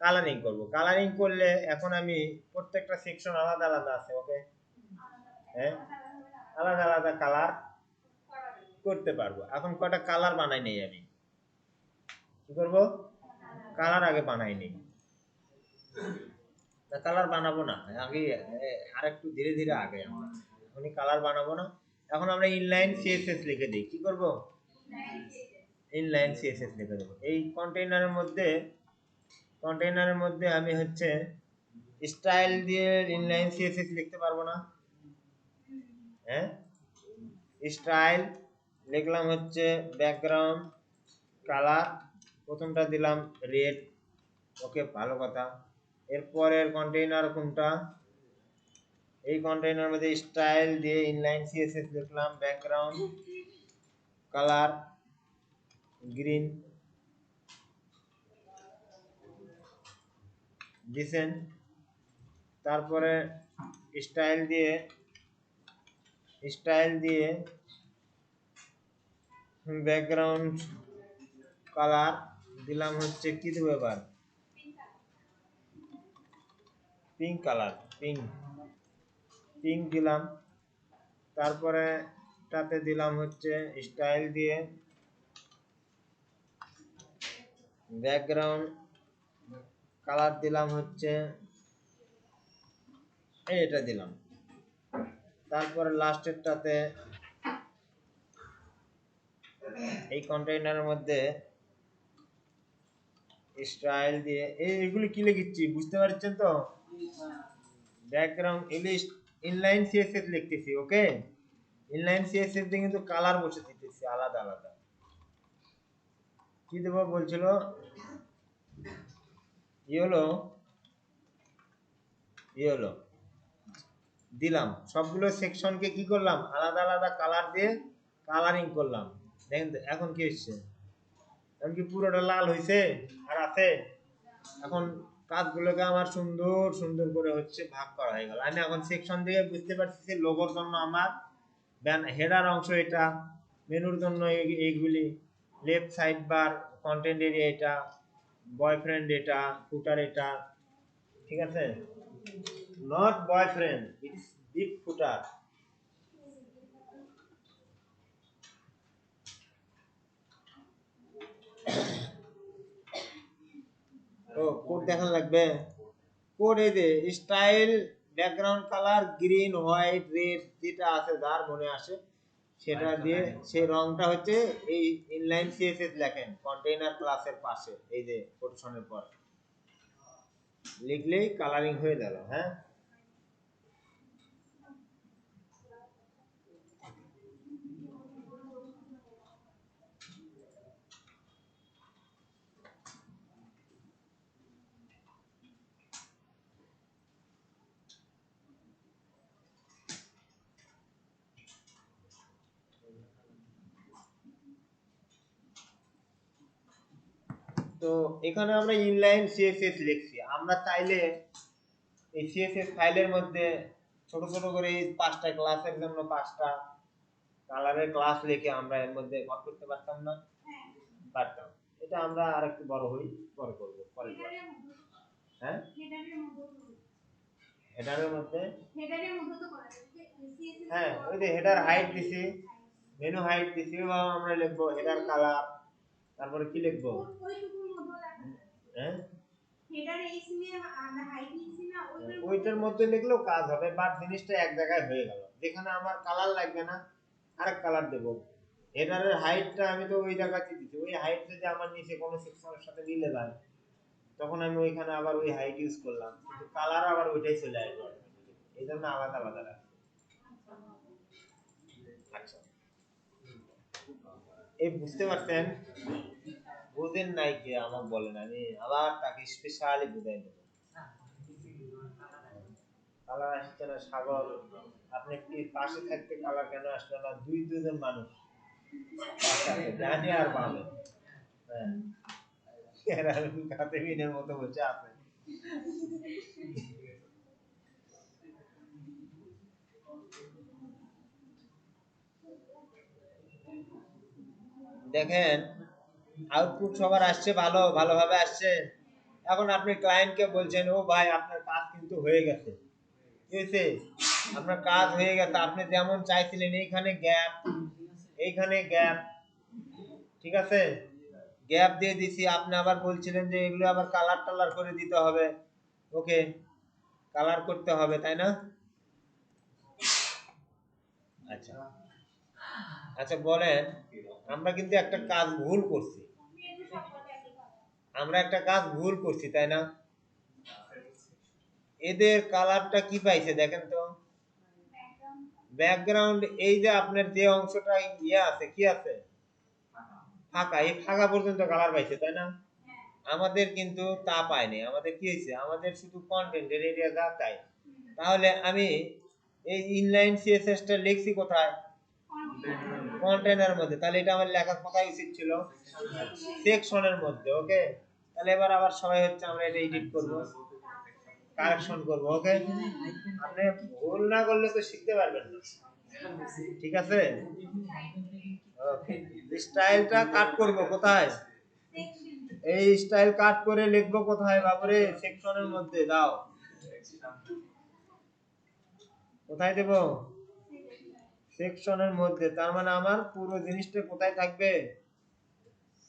কালারিং করব। কালারিং করলে এখন আমি প্রত্যেকটা সেকশন আলাদা আলাদা আছে, ওকে? হ্যাঁ, আলাদা আলাদা কালার করতে পারবো। এখন কয়টা কালার বানাই নেই আমি। কি করব? কালার আগে বানাই নেই। কালার বানাবো না, আগে আরেকটু ধীরে ধীরে আগে আমরা এখনই কালার বানাবো না। এখন আমরা ইনলাইন সিএসএস লিখে দিই। কি করব? ইনলাইন সিএসএস লিখে দেবো। এই কন্টেইনারের মধ্যে আমি হচ্ছে স্টাইল দিয়ে ইনলাইন সিএসএস লিখতে পারবো না? হ্যাঁ, স্টাইল লিখলাম হচ্ছে ব্যাকগ্রাউন্ড কালার, প্রথমটা দিলাম রেড, ওকে, ভালো কথা। এরপরের কন্টেইনার কোনটা? এই কন্টেইনার মধ্যে স্টাইল দিয়ে ইনলাইন সিএসএস লিখলাম ব্যাকগ্রাউন্ড কালার গ্রিন দিছেন। তারপরে স্টাইল দিয়ে ব্যাকগ্রাউন্ড কালার দিলাম হচ্ছে কি দেবো এবার? পিঙ্ক কালার, পিঙ্ক দিলাম। তারপরে লাস্টটাতে দিলাম হচ্ছে স্টাইল দিয়ে ব্যাকগ্রাউন্ড কালার দিলাম হচ্ছে এটা দিলাম। তারপরে লাস্টেরটাতে এই কন্টেইনারের মধ্যে স্টাইল দিয়ে এইগুলি কি লিখছি বুঝতে পারছেন তো? ব্যাকগ্রাউন্ড লিস্ট ইনলাইন সিএসএস লিখতেছি। ওকে, ইনলাইন সিএসএস দিয়ে কিন্তু কালার বসে দিতেছি আলাদা আলাদা। কি দেবো বলছিল ইয়েলো ইয়েলো দিলাম। সবগুলো সেকশনকে কি করলাম আলাদা আলাদা কালার দিয়ে কালারিং করলাম। দেখেন তো এখন কি হচ্ছে, এখন কি পুরোটা লাল হয়েছে আর আছে। এখন কাজগুলোকে আমার সুন্দর সুন্দর করে হচ্ছে ভাগ করা হয়ে গেল। আমি এখন সেকশন দিয়ে বুঝতে পারছি যে লোগোর জন্য আমার হেডার অংশ এটা, মেনুর জন্য এইগুলি, left side bar, content area এটা, বয়ফ্রেন্ড এটা, ফুটার এটা। ঠিক আছে, not boyfriend, it's deep footer. ও কোড দেখা লাগবে। কোড এই যে style background colour green white red যেটা আছে যার মনে আসে সেটা দিয়ে সেই রংটা হচ্ছে এই ইনলাইন সিএসএস লেখেন কন্টেইনার ক্লাসের পাশে এই যে কোটেশনের পর লিখলেই কালারিং হয়ে গেল। হ্যাঁ, তো এখানে আমরা ইনলাইন সিএসএস লিখছি। আমরা চাইলে এই সিএসএস ফাইলের মধ্যে ছোট ছোট করে এই 5টা ক্লাসের জন্য 5টা কালারের ক্লাস লিখে আমরা এর মধ্যে কল করতে পারতাম না? পারতাম। এটা আমরা আরেকটু বড় হই পরে করব, পরে করব। হ্যাঁ, হেডারের মধ্যে তো করা যাবে। হ্যাঁ, ওই যে হেডার হাইট দিছি, মেনু হাইট দিছি, বা আমরা লিখবো হেডার কালার, তারপরে কি লিখবো হ্যাঁ ওইটার মধ্যে লিখলেও কাজ হবে, বাট জিনিসটা এক জায়গায় হয়ে গেল। যেখানে আমার কালার লাগবে না আরেক কালার দেবো। হেডারের হাইটটা আমি তো ওই জায়গাতে দিচ্ছি, ওই হাইট যদি আমার নিচে কোনো সেকশনের সাথে মিলে যায় তখন আমি ওইখানে আবার ওই হাইট ইউজ করলাম, কিন্তু কালার আবার ওইটাই চলে আসবে। এই জন্য আলাদা আলাদা রাখছি। আচ্ছা, এই বুঝতে পারছেন? বুঝেন নাই কি আমাকে বলেন, আমি আবার তাকে স্পেশালি বুঝাই দেবো। কালার আসছে না সাগর, আপনি কি পাশে থাকতে কালার কেন আসলো না? দুজন মানুষ জানি আর পাবে। হ্যাঁ, এরা কাতে মিনের মতো বসে আছে। দেখেন আউটপুট সবার আসছে, ভালোভাবে আসছে। এখন আপনি ক্লায়েন্টকে বলছেন ও ভাই আপনার কাজ কিন্তু হয়ে গেছে, ঠিক আছে, আপনার কাজ হয়ে গেছে, আপনি যেমন চাইছিলেন এইখানে গ্যাপ, এইখানে গ্যাপ, ঠিক আছে, গ্যাপ দিয়ে দিছি। আপনি আবার বলছিলেন যে এগুলো আবার কালার টালার করে দিতে হবে। ওকে, কালার করতে হবে তাই না? আচ্ছা আচ্ছা, বলেন আমরা কিন্তু একটা কাজ ভুল করছি, আমরা একটা কাজ ভুল করছি তাই না? এদের কালারটা কি পাইছে দেখেন তো, ব্যাকগ্রাউন্ড এই যে আপনার যে অংশটা ইয়ে আছে কি আছে ফাঁকা, এই ফাঁকা পর্যন্ত কালার পাইছে তাই না? আমাদের কিন্তু তা পায়নি। আমাদের কি হয়েছে, আমাদের শুধু কন্টেন্টের এরিয়া যা তাই। তাহলে আমি এই ইনলাইন সিএসএস টা লিখছি কোথায়? কন্টেইনারের মধ্যে। তাহলে এটা আমার লেখা কোথায় উচিত ছিল? সেকশনের মধ্যে। ওকে, তাহলে এবার আবার সবাই হচ্ছে আমরা এটা এডিট করব, কারেকশন করব। ওকে, আপনি ভুল না করলে তো শিখতে পারবেন না, ঠিক আছে? ওকে, স্টাইলটা কাট করব কোথায়? এই স্টাইল কাট করে লিখবো কোথায় বাবুরে? সেকশনের মধ্যে দাও। কোথায় দেব? সেকশনের মধ্যে, তার মানে আমার পুরো জিনিসটা কোথায় থাকবে?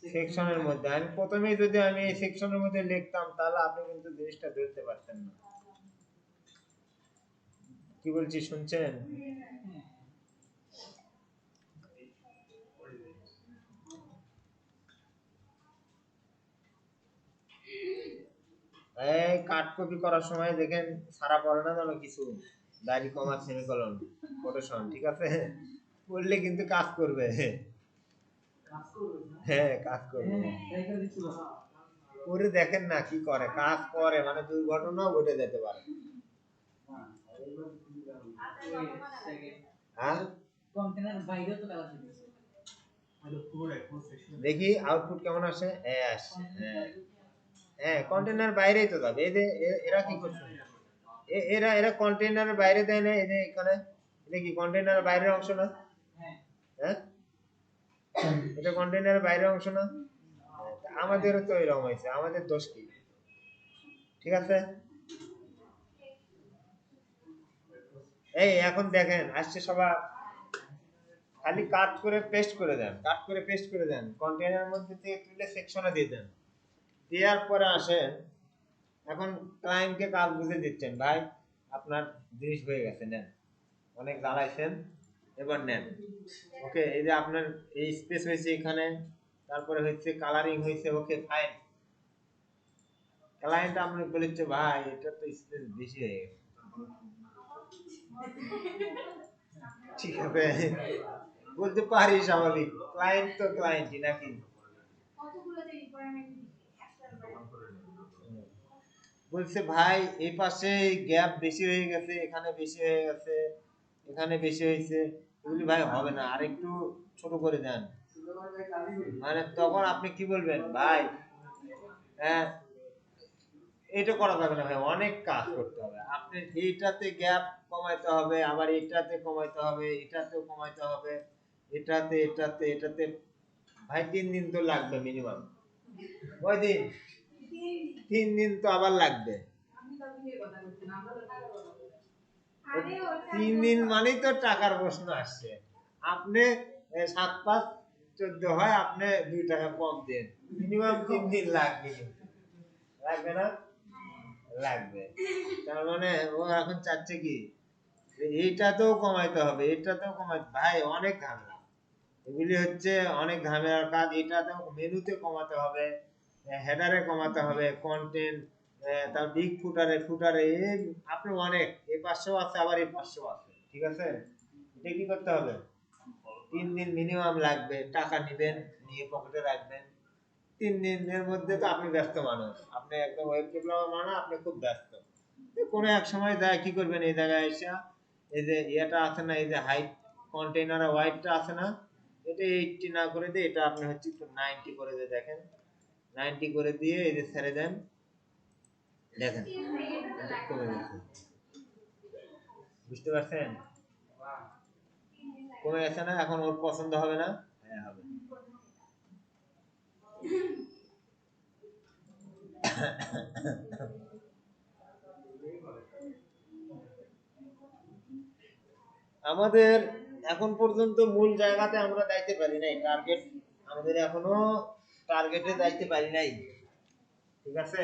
সেকশনের মধ্যে। আমি প্রথমেই যদি আমি এই সেকশনের মধ্যে লিখতাম তাহলে আপনি কিন্তু জিনিসটা ধরতে পারতেন না। কি বলছি শুনছেন? এই কাট কপি করার সময় দেখেন সারা পড়ে না যেন কিছু, দাড়ি কমা সেমিকোলন কোটেশন, ঠিক আছে? পড়লে কিন্তু কাজ করবে। হ্যাঁ কাজ করবে। করে দেখেন না কি করে, কাজ করে, মানে দুর্ঘটনাও ঘটে যেতে পারে। হ্যাঁ দেখি আউটপুট কেমন আসে। হ্যাঁ কন্টেনার বাইরেই তো যাবে। এই যে এরা কি করছে, এরা এরা কন্টেনারের বাইরে দেয় না। এই যে এখানে এটা কি কন্টেনারের বাইরের অংশ না? হ্যাঁ এটা কন্টেনারের বাইরের অংশ না? আমাদেরও তো এরকম হয়েছে, আমাদের দোষ কি? ঠিক আছে, এই এখন দেখেন আসছে সবাই, খালি কাট করে পেস্ট করে দেন, কাট করে পেস্ট করে দেন, কন্টেনারের মধ্যে থেকে তুলে সেকশনে দিয়ে দেন। দেওয়ার পরে আসেন, এখন ক্লায়েন্টকে কাজ বুঝে দিচ্ছেন, ভাই আপনার জিনিস হয়ে গেছে, নেন, অনেক জ্বালাইছেন, এবার নেন। ওকে, এই যে আপনার এই স্পেস হয়েছে এখানে, তারপরে হচ্ছে কালারিং হয়েছে, ওকে ফাইন। ক্লায়েন্ট আপনি বলেছে ভাই এটা তো স্পেস বেশি হয়ে গেছে, ঠিক আছে বলতে পারি, স্বাভাবিক, ক্লায়েন্ট তো ক্লায়েন্টই নাকি। বলছে ভাই এই পাশে গ্যাপ বেশি হয়ে গেছে, এখানে বেশি হয়ে গেছে, এখানে বেশি হয়েছে, এগুলি ভাই হবে না, আর একটু ছোট করে দেন। মানে তখন আপনি কি বলবেন, ভাই হ্যাঁ এটা করা যাবে না ভাই, অনেক কাজ করতে হবে, আপনি এইটাতে গ্যাপ কমাইতে হবে, আবার এটাতে কমাইতে হবে, এটাতেও কমাইতে হবে, এটাতে এটাতে এটাতে, ভাই 3 দিন তো লাগবে মিনিমাম। কয়দিন? 3 দিন তো আবার লাগবে। 3 দিন মানেই তো টাকার প্রশ্ন আসছে। আপনি 7-5-14 হয়, আপনি 2 টাকা কম দেন, মিনিমাম 3 দিন লাগবে, লাগবে না? লাগবে। তার মানে ও এখন চাচ্ছে কি এইটাতেও কমাইতে হবে, এটাতেও কমাইতে, ভাই অনেক ঝামেলা, এগুলি হচ্ছে অনেক ঝামেলার কাজ। এটাতেও মেনুতে কমাতে হবে, হেডারে কমাতে হবে, কন্টেন্ট, তার বিগ ফুটারে ফুটারে আপনি অনেক, এই পাশেও আছে আবার এই পাশেও আছে, ঠিক আছে? এটা কি করতে হবে? 3 দিন মিনিমাম লাগবে, টাকা নিবেন, নিয়ে পকেটে রাখবেন। 3 দিনের মধ্যে তো আপনি ব্যস্ত মানুষ, আপনি একদম ওয়েব ডেভেলপার মানে আপনি খুব ব্যস্ত। কোনো এক সময় যায় কি করবেন, এই জায়গায় এসে এই যে ইয়েটা আছে না, এই যে হাইট কন্টেইনার হোয়াইটটা আছে না, এটা 80 না করে দিয়ে এটা আপনি হচ্ছে একটু 90 করে দিয়ে দেখেন, 90 করে দিয়ে এই যে ছেড়ে দেন, দেখেন এটা কমে গেছে, বুঝতে পারছেন? কমে গেছে না? এখন ওর পছন্দ হবে না? হ্যাঁ হবে। আমাদের এখন পর্যন্ত মূল জায়গাতে আমরা যাইতে পারি নাই, টার্গেট আমাদের এখনো টার্গেটে যাইতে পারি নাই, ঠিক আছে?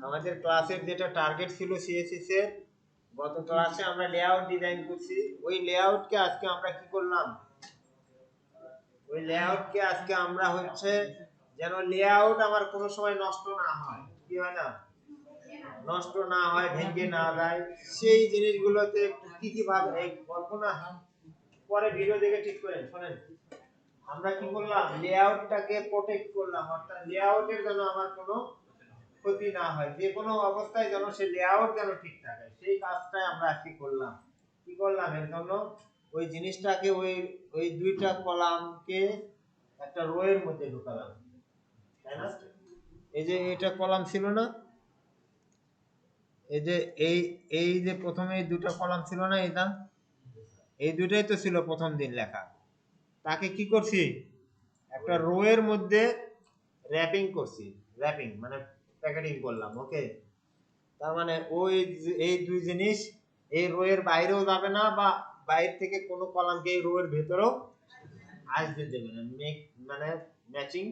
আমাদের ক্লাসের যেটা টার্গেট ছিল সিএসএস এর, গত ক্লাসে আমরা লেআউট ডিজাইন করছি, ওই লেআউটকে আজকে আমরা কি করলাম, ওই লেআউটকে আজকে আমরা হচ্ছে যেন লেআউট আমার কোনো সময় নষ্ট না হয়, কি হয় না, নষ্ট না হয়, ভেঙে না যায়, সেই জিনিসগুলোতে কি কি ভাবে এই কল্পনা, পরে ভিডিও দেখে ঠিক করেন, শুনেন আমরা কি করলাম, লেআউটটাকে প্রোটেক্ট করলাম, অর্থাৎ লেআউটের জন্য আমার কোনো ক্ষতি না হয়, যে কোনো অবস্থায় যেন সে লেআউট যেন ঠিক থাকে, সেই কাজটাই আমরা আজকে করলাম। কি করলাম এর জন্য, ওই জিনিসটাকে ওই ওই 2টা কলামকে একটা রো এর মধ্যে ঢুকালাম, তাই না? এই যে এটা কলাম ছিল না, এই যে এই এই যে প্রথমে এই 2টা কলাম ছিল না, এটা এই দুটাই তো ছিল প্রথম দিন লেখা, তাকে কি করছি, একটা রো এর মধ্যে র্যাপিং করছি, র্যাপিং মানে প্যাকেটিং করলাম, ওকে? তার মানে ওই এই দুই জিনিস এই রো এর বাইরেও যাবে না, বা বাইরে থেকে কোনো কলামকে এই রো এর ভেতরেও আসতে দেবে না, মানে ম্যাচিং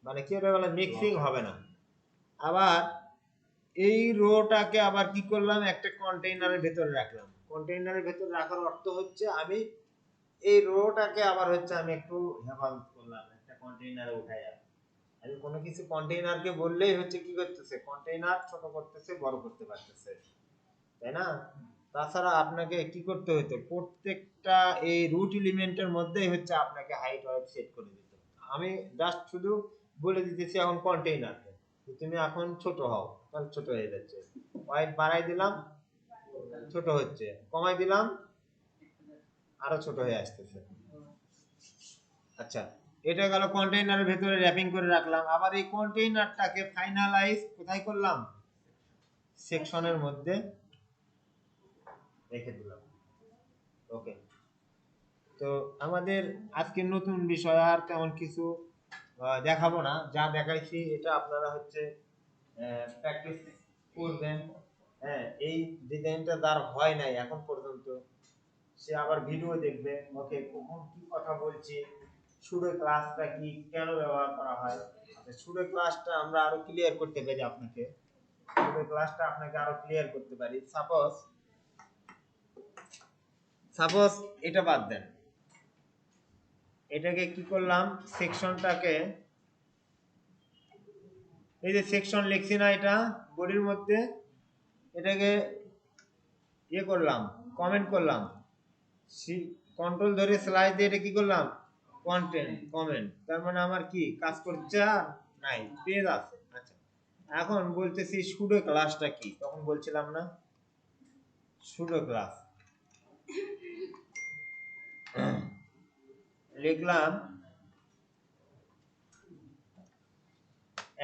মানে কি বলে মিক্সিং হবে না। আবার এই রোটাকে আবার কি করলাম, একটা কন্টেইনারের ভেতরে রাখলাম। কন্টেইনারের ভেতরে রাখার অর্থ হচ্ছে আমি এই রোটাকে আবার হচ্ছে আমি একটু হেফাজত করলাম, একটা কন্টেইনারে উঠাই। আমি কোনো কিছু কন্টেইনারকে বললেই হচ্ছে কি করতেছে, কন্টেইনার ছোট করতেছে, বড় করতে পারতেছে, তাই না? তাছাড়া আপনাকে কি করতে হতো, প্রত্যেকটা এই রুট এলিমেন্টের মধ্যেই হচ্ছে আপনাকে হাইট ওয়েট সেট করে দিতে। আমি জাস্ট শুধু বলে দিতেছি এখন কন্টেইনারকে তুমি এখন ছোট হও, তাহলে ছোট হয়ে যাচ্ছে। ওয়াইড বাড়াই দিলাম, ছোট হচ্ছে, কমাই দিলাম, আরো ছোট হয়ে আসতেছে। আচ্ছা, এটা গেল কন্টেইনারের ভেতরে র্যাপিং করে রাখলাম। আবার এই কন্টেইনারটাকে ফাইনালাইজ কোথায় করলাম, সেকশনের মধ্যে রেখে দিলাম। ওকে, তো আমাদের আজকের নতুন বিষয় আর তেমন কিছু দেখাবো না, যা দেখাইছি এটা আপনারা হচ্ছে প্র্যাকটিস করবেন। হ্যাঁ, এই ডিজাইনটা যার হয় নাই এখন পর্যন্ত সে আবার ভিডিও দেখবে, ওকে কখন কি কথা বলছি, সুরে ক্লাসটা কি কেন ব্যবহার করা হয়, সুরে ক্লাসটা আমরা আরো ক্লিয়ার করতে পারি, আপনাকে সুরে ক্লাসটা আপনাকে আরো ক্লিয়ার করতে পারি। সাপোজ এটা বাদ দেন, এটাকে কি করলাম, সেকশনটাকে এই যে সেকশন লিখছি না এটা বডির মধ্যে, এটাকে ইয়ে করলাম, কমেন্ট করলাম, কন্ট্রোল ধরে স্লাইড দিয়ে এটা কি করলাম, কন্টেন্ট কমেন্ট। তার মানে আমার কি কাজ করছে আর নাই, পেজ আছে। আচ্ছা, এখন বলতেছি সুডো ক্লাসটা কি, তখন বলছিলাম না সুডো ক্লাস লিখলাম,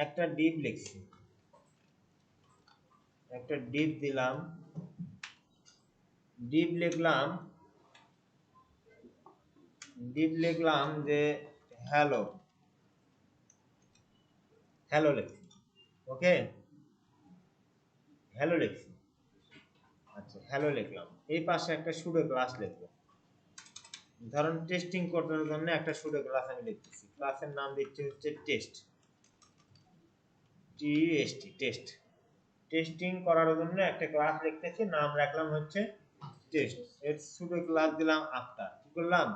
একটা ডিপ লিখছি, একটা ডিপ দিলাম, ডিপ লিখলাম যে হ্যালো, হ্যালো লিখছি, ওকে হ্যালো লিখছি। আচ্ছা, হ্যালো লিখলাম, এই পাশে একটা সুডো ক্লাস লিখবো, ধরুন টেস্টিং করার জন্য একটা সুডো ক্লাস আমি লিখতেছি, ক্লাসের নাম দিচ্ছি হচ্ছে টেস্ট, টেস্ট। টেস্টিং করার জন্য একটা ক্লাস লিখতেছি, নাম রাখলাম হচ্ছে টেস্ট। এর সুডো ক্লাস দিলাম আফটার, কি করলাম,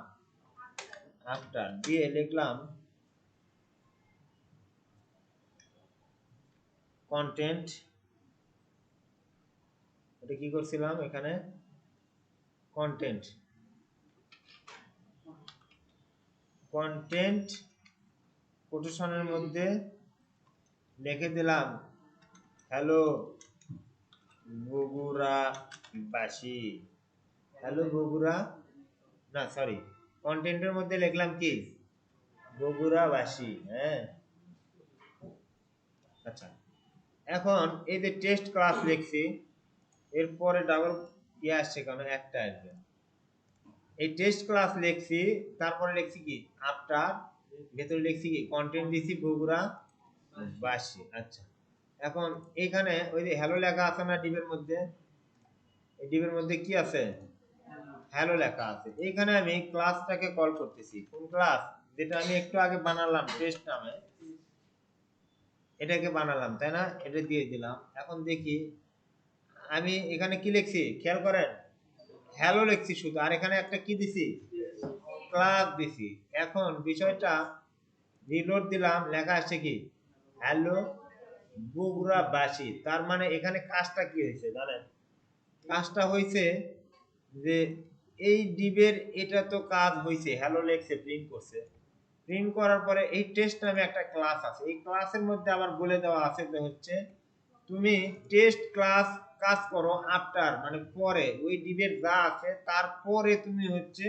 আফটার দিয়ে লিখলাম কন্টেন্ট, এটা কি করছিলাম এখানে, কন্টেন্ট কোটেশনের মধ্যে লিখে দিলাম হ্যালো বগুড়াবাসী, হ্যালো বগুড়া, না সরি, কন্টেন্টের মধ্যে লিখলাম কি বগুড়াবাসী। হ্যাঁ, আচ্ছা, এখন এই যে টেস্ট ক্লাস লিখছি, এরপরে ডাবল ইয়ে আসছে কেন, একটা আসবে, এই টেস্ট ক্লাস লিখছি, তারপরে লিখছি কি আফটার, ভেতরে লিখছি কি কন্টেন্ট দিছি বগুড়া বাসী। আচ্ছা, এখন এখানে ওই যে হ্যালো লেখা আছে না ডিবের মধ্যে, এই ডিবের মধ্যে কি আছে, হ্যালো লেখা আছে। এইখানে আমি ক্লাসটাকে কল করতেছি, কোন ক্লাস, যেটা আমি একটু আগে বানালাম টেস্ট নামে, এটাকে বানালাম, তাই না, এটা দিয়ে দিলাম। এখন দেখি আমি এখানে কি লিখছি, খেয়াল করেন, হ্যালো লিখছি শুধু, আর এখানে একটা কি দিছি, ক্লাস দিছি। এখন বিষয়টা রিলোড দিলাম, লেখা আসছে কি হ্যালো বগুড়াবাসী। তার মানে এখানে কাজটা কি হয়েছে জানেন, কাজটা হয়েছে যে এই ডিবের এটা তো কাজ হয়েছে, হ্যালো লেখছে, প্রিন্ট করছে, প্রিন্ট করার পরে এই টেস্ট নামে একটা ক্লাস আছে, এই ক্লাসের মধ্যে আবার বলে দেওয়া আছে যে হচ্ছে তুমি টেস্ট ক্লাস কাজ করো আফটার, মানে পরে ওই ডিবের যা আছে তারপরে তুমি হচ্ছে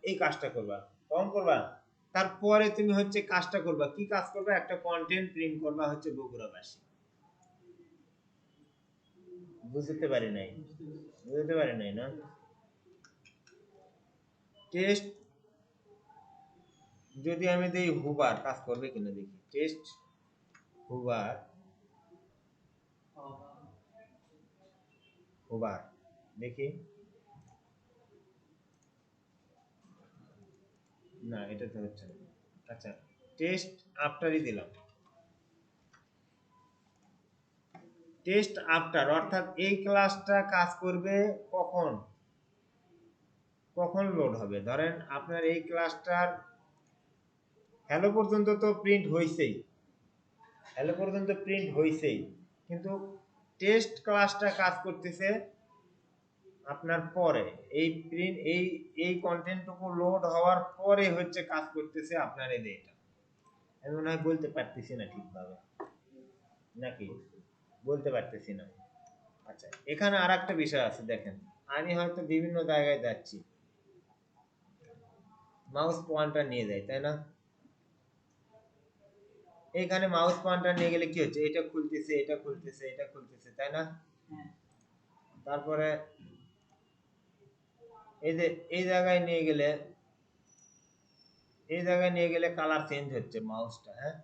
এই কাজটা করবা, কখন করবা, তারপরে তুমি হচ্ছে কাজটা করবা, কি কাজ করবা, একটা কন্টেন্ট প্রিন্ট করবা হচ্ছে বগুড়াবাসী। বুঝতে পারি নাই না, টেস্ট যদি আমি দেই হুবার, কাজ করবে কিনা দেখি, টেস্ট হুবার, দেখি না এটা তো হচ্ছে না। আচ্ছা টেস্ট আফটারই দিলাম, টেস্ট আফটার অর্থাৎ এই ক্লাসটা কাজ করবে কখন, কখন লোড হবে। ধরেন আপনার এই ক্লাসটার হ্যালো পর্যন্ত তো প্রিন্ট হয়েছেই, হ্যালো পর্যন্ত প্রিন্ট হয়েছেই, কিন্তু টেস্ট ক্লাসটা কাজ করতেছে আপনার পরে, এই প্রিন্ট এই কন্টেন্টটুকু লোড হওয়ার পরে হচ্ছে কাজ করতেছে আপনার এই এটা। আমি মনে হয় বলতে পারতেছি না ঠিকভাবে, নাকি বলতে পারতেছি না। আচ্ছা এখানে আর একটা বিষয় আছে দেখেন, আমি হয়তো বিভিন্ন জায়গায় যাচ্ছি, মাউস পয়েন্টার নিয়ে যাই তাই না, এইখানে মাউস পয়েন্টার নিয়ে গেলে কি হচ্ছে, এটা খুলতেছে এটা খুলতেছে এটা খুলতেছে তাই না। তারপরে এই যে এই জায়গায় নিয়ে গেলে, এই জায়গায় নিয়ে গেলে কালার চেঞ্জ হচ্ছে মাউসটা, হ্যাঁ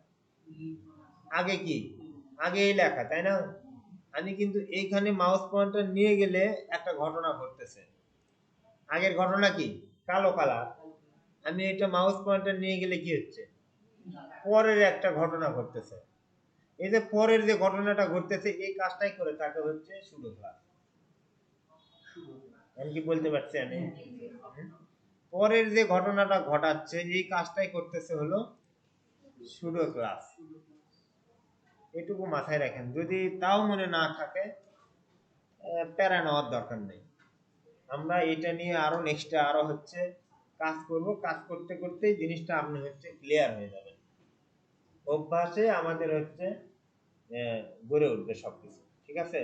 আগে কি, আগে এই লেখা তাই না। আমি কিন্তু এইখানে মাউস পয়েন্টার নিয়ে গেলে একটা ঘটনা ঘটতেছে, আগের ঘটনা কি কালো কালার, আমি এটা মাউস পয়েন্টার নিয়ে গেলে কি হচ্ছে পরের একটা ঘটনা ঘটতেছে। এই যে পরের যে ঘটনাটা ঘটতেছে এই কাজটাই করে তাকে হচ্ছে সুডো ক্লাস। আমি কি বলতে পারছি আমি, পরের যে ঘটনাটা ঘটাচ্ছে এই কাজটাই করতেছে হলো সুডো ক্লাস। এটুকু মাথায় রাখেন, যদি তাও মনে না থাকে প্যারা নেওয়ার দরকার নেই। আমরা এটা নিয়ে আরো নেক্সটে আরো হচ্ছে কাজ করব, কাজ করতে করতেই জিনিসটা আপনি হচ্ছে ক্লিয়ার হয়ে যাবেন, অভ্যাসে আমাদের হচ্ছে গড়ে উঠবে সবকিছু, ঠিক আছে।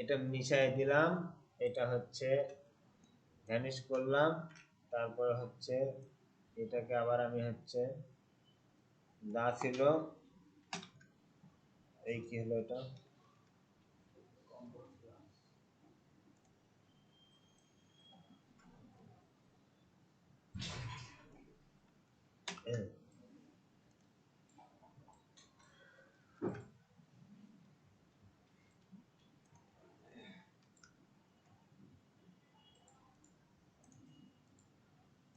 এটা মিশাই দিলাম, এটা হচ্ছে ভ্যানিশ করলাম, তারপরে হচ্ছে এটাকে আবার আমি হচ্ছে যা ছিল এই কি হলো এটা,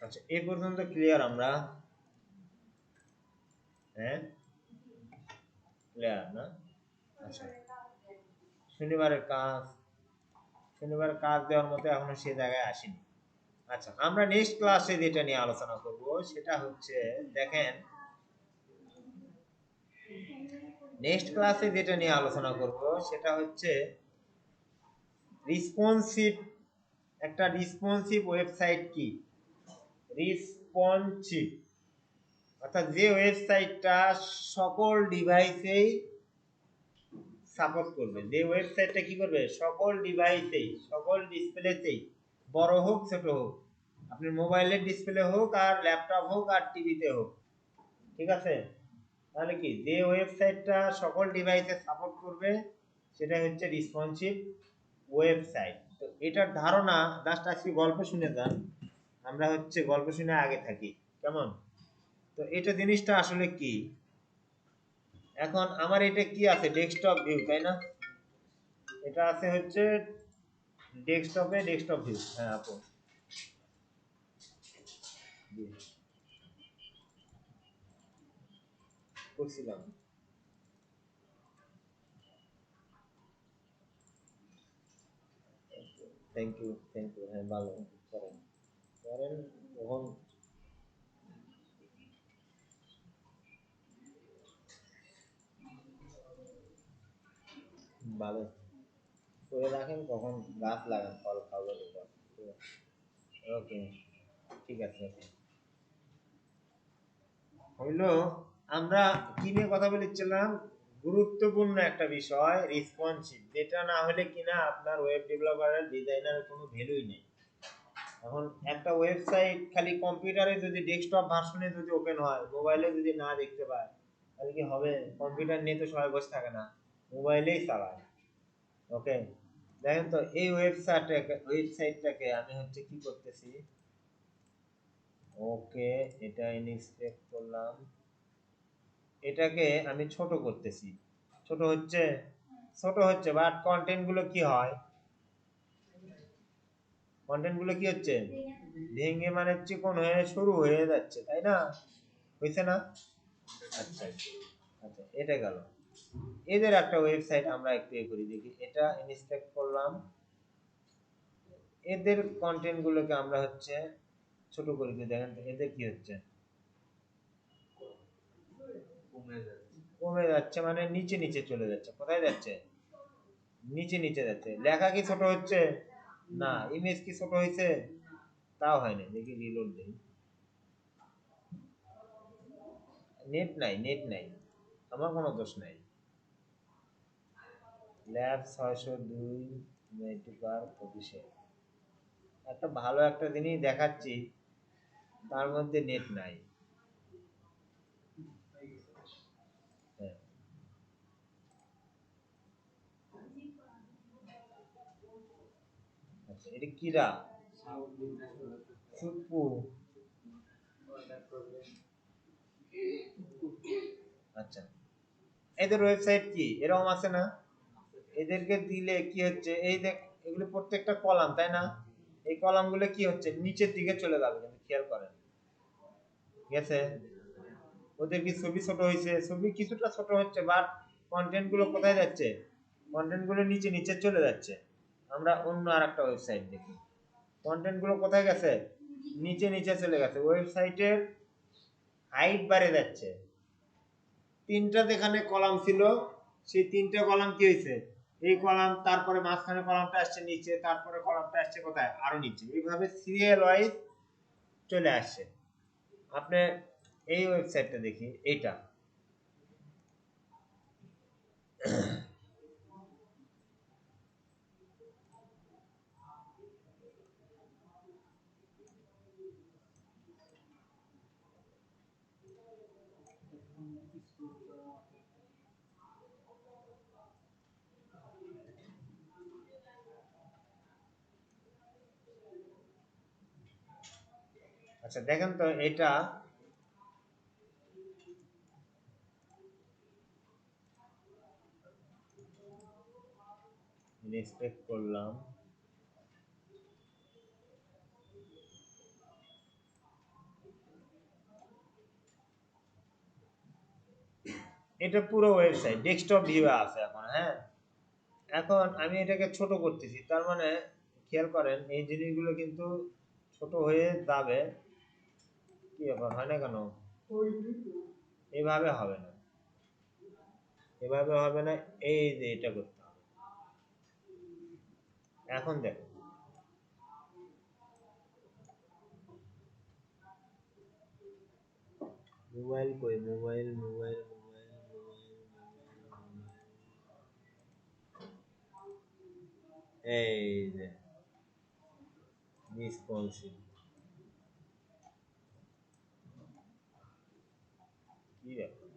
আচ্ছা এই পর্যন্ত ক্লিয়ার আমরা, হ্যাঁ ক্লিয়ার না। আচ্ছা শনিবারের কাজ, শনিবারের কাজ দেওয়ার মতো এখনো সে জায়গায় আসেনি। আচ্ছা আমরা নেক্সট ক্লাসে যেটা নিয়ে আলোচনা করব সেটা হচ্ছে দেখেন, নেক্সট ক্লাসে যেটা নিয়ে আলোচনা করব সেটা হচ্ছে রিসপন্সিভ, একটা রিসপন্সিভ ওয়েবসাইট কি, রিসপন্সিভ অর্থাৎ যে ওয়েবসাইটটা সকল ডিভাইসেই সাপোর্ট করবে, যে ওয়েবসাইটটা কি করবে সকল ডিভাইসেই সকল ডিসপ্লেতেই, বড় হোক ছোট হোক, আপনার মোবাইলের ডিসপ্লে হোক আর ল্যাপটপ হোক আর টিভিতে হোক, ঠিক আছে। তাহলে কি যে ওয়েবসাইটটা সকল ডিভাইসে সাপোর্ট করবে সেটা হচ্ছে রিসপন্সিভ ওয়েবসাইট। তো এটার ধারণা জাস্ট আজকে গল্প শুনে যান, আমরা হচ্ছে গল্প শুনে আগে থাকি কেমন। তো এটা জিনিসটা আসলে কি, এখন আমার এটা কি আছে ডেস্কটপ ভিউ তাই না, এটা আছে হচ্ছে ডেস্কটপে ডেস্কটপ ভিউ, হ্যাঁ আপু করছিলাম। থ্যাংক ইউ থ্যাংক ইউ, হ্যাঁ ভালো করেন করেন তখন ভালো করে রাখেন, কখন গাছ লাগান ফল খাবেন এটা। ওকে ঠিক আছে। হইলো আমরা কি নিয়ে কথা বলেছিলাম, গুরুত্বপূর্ণ একটা বিষয় রেসপন্সিভ, যেটা না হলে কিনা আপনার ওয়েব ডেভেলপারের ডিজাইনারের কোনো ভ্যালুই নেই। এখন একটা ওয়েবসাইট খালি কম্পিউটারে যদি ডেস্কটপ ভার্সনে যদি ওপেন হয়, মোবাইলে যদি না দেখতে পায় তাহলে কি হবে, কম্পিউটার নিয়ে তো সবাই বসে থাকে না, মোবাইলেই চালায়। ওকে দেখেন তো এই ওয়েবসাইটটাকে আমি হচ্ছে কি করতেছি, ওকে এটা ইনস্পেক্ট করলাম, এটাকে আমি ছোট করতেছি, ছোট হচ্ছে, ছোট হচ্ছে বাট কন্টেন্ট গুলো কি হয় কন্টেন্ট গুলো কি হচ্ছে ভেঙে মানে চিকন হয়ে সরু হয়ে যাচ্ছে, তাই না? হয়েছে না? আচ্ছা আচ্ছা, এটা গেল এদের একটা ওয়েবসাইট। আমরা একটু এ করি দেখি, এটা ইনস্পেক্ট করলাম। এদের কন্টেন্ট গুলোকে আমরা হচ্ছে ছোট করে দিয়ে দেখেন তো এদের কি হচ্ছে, কমে যাচ্ছে মানে নিচে নিচে চলে যাচ্ছে। কোথায় যাচ্ছে? নিচে নিচে যাচ্ছে। লেখা কি ছোট হচ্ছে? না। ইমেজ কি ছোট হয়েছে? তাও হয়নি। দেখি রিলোড দেই। নেট নাই, নেট নাই, আমার কোনো দোষ নাই। ল্যাব 602 নেট পার 25 একটা ভালো একটা জিনিস দেখাচ্ছি, তার মধ্যে নেট নাই। হ্যাঁ, আচ্ছা, এটা কিরা সুপু। আচ্ছা, এদের ওয়েবসাইট কি এরকম আছে না? এদেরকে দিলে কি হচ্ছে, এই দেখ এগুলো প্রত্যেকটা কলাম, তাই না? এই কলাম গুলো কি হচ্ছে নিচের দিকে চলে যাবে, কিন্তু খেয়াল করেন। গেছে? ওদের কি ছবি ছোট হয়েছে? ছবি কিছুটা ছোট হচ্ছে, বাট কন্টেন্ট গুলো কোথায় যাচ্ছে? কন্টেন্ট গুলো নিচে নিচে চলে যাচ্ছে। আমরা অন্য আরেকটা ওয়েবসাইট দেখি, কন্টেন্ট গুলো কোথায় গেছে? নিচে নিচে চলে গেছে। ওয়েবসাইটের হাইট বাড়ে যাচ্ছে। তিনটা যেখানে কলাম ছিল, সেই তিনটা কলাম কি হয়েছে, এই কলাম, তারপরে মাঝখানে কলামটা আসছে নিচে, তারপরে কলামটা আসছে কোথায়, আরো নিচে। এইভাবে সিরিয়াল ওয়াইজ চলে আসছে। আপনি এই ওয়েবসাইটটা দেখি, এইটা আচ্ছা দেখেন তো, এটা রেসপেক্ট করলাম। এটা পুরো ওয়েবসাইট ডেস্কটপ ভিউ আছে এখন। হ্যাঁ, এখন আমি এটাকে ছোট করতেছি, তার মানে খেয়াল করেন এই জিনিসগুলো কিন্তু ছোট হয়ে যাবে। কি ব্যাপার, হয় না কেন? এভাবে হবে না, এভাবে হবে না। এই যে এটা করতে হবে। এখন দেখো, মোবাইল কই, মোবাইল মোবাইল মোবাইল মোবাইল এই যে রেসপন্সিভ, কি ব্যাপার?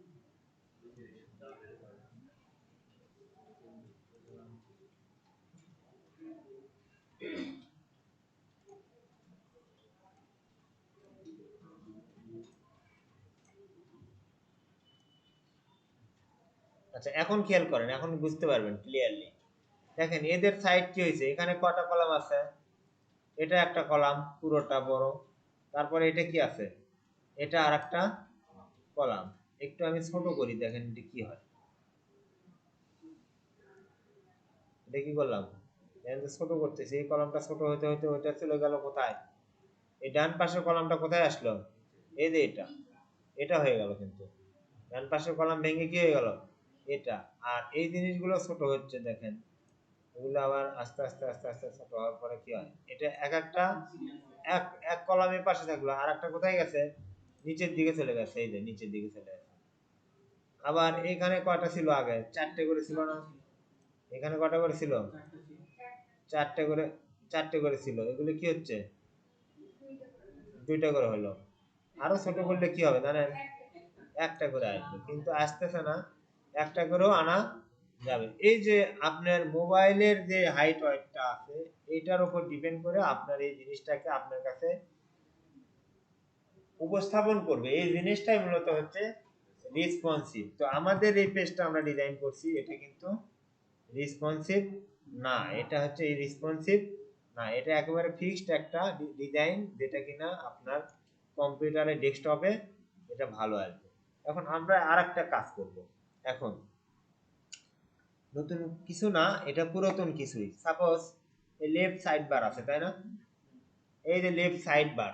আচ্ছা, এখন খেয়াল করেন, এখন বুঝতে পারবেন ক্লিয়ারলি। দেখেন এদের সাইড কি হয়েছে, এখানে কটা কলাম আছে? এটা একটা কলাম পুরোটা বড়, তারপরে এটা কি আছে, এটা আর একটা কলাম। একটু আমি ছোট করি, দেখেন এটা কি হয়। এটা কি করলাম, ছোট করতেছি। এই কলামটা ছোট হতে হতে ওইটা চলে গেল কোথায়? এই ডান পাশের কলামটা কোথায় আসলো? এই যে এটা, এটা হয়ে গেল। কিন্তু ডান পাশের কলাম ভেঙে কি হয়ে গেল? এটা। আর এই জিনিসগুলো ছোট হচ্ছে, দেখেন এগুলো আবার আস্তে আস্তে আস্তে আস্তে ছোট হওয়ার পরে কি হয়, এটা এক একটা এক এক কলামের পাশে থাকলো, আর একটা কোথায় গেছে? নিচের দিকে চলে গেছে। এই যে নিচের দিকে চলে গেছে। আবার এখানে কয়টা ছিল আগে? চারটে করে ছিল না? এখানে কয়টা করে ছিল? চারটে করে, চারটে করে ছিল। এগুলো কি হচ্ছে, দুইটা করে হলো। আরো ছোট করলে কি হবে জানেন? একটা করে আসবে, কিন্তু আসতেছে না। একটা করেও আনা যাবে। এই যে আপনার মোবাইলের যে হাইট ওয়েটটা আছে, এটার উপর ডিপেন্ড করে আপনার এই জিনিসটাকে আপনার কাছে উপস্থাপন করবে। এই জিনিসটাই মূলত হচ্ছে রেসপন্সিভ। তো আমাদের এই পেজটা আমরা ডিজাইন করছি, এটা কিন্তু রেসপন্সিভ না, এটা হচ্ছে এই রেসপন্সিভ না, এটা একেবারে ফিক্সড একটা ডিজাইন, যেটা কিনা আপনার কম্পিউটারে ডেস্কটপে এটা ভালো আসবে। এখন আমরা আরেকটা কাজ করব। এখন নতুন কিছু না, এটা পুরাতন কিছুই। সাপোজ এই লেফট সাইড বার আছে, তাই না? এই যে লেফট সাইড বার,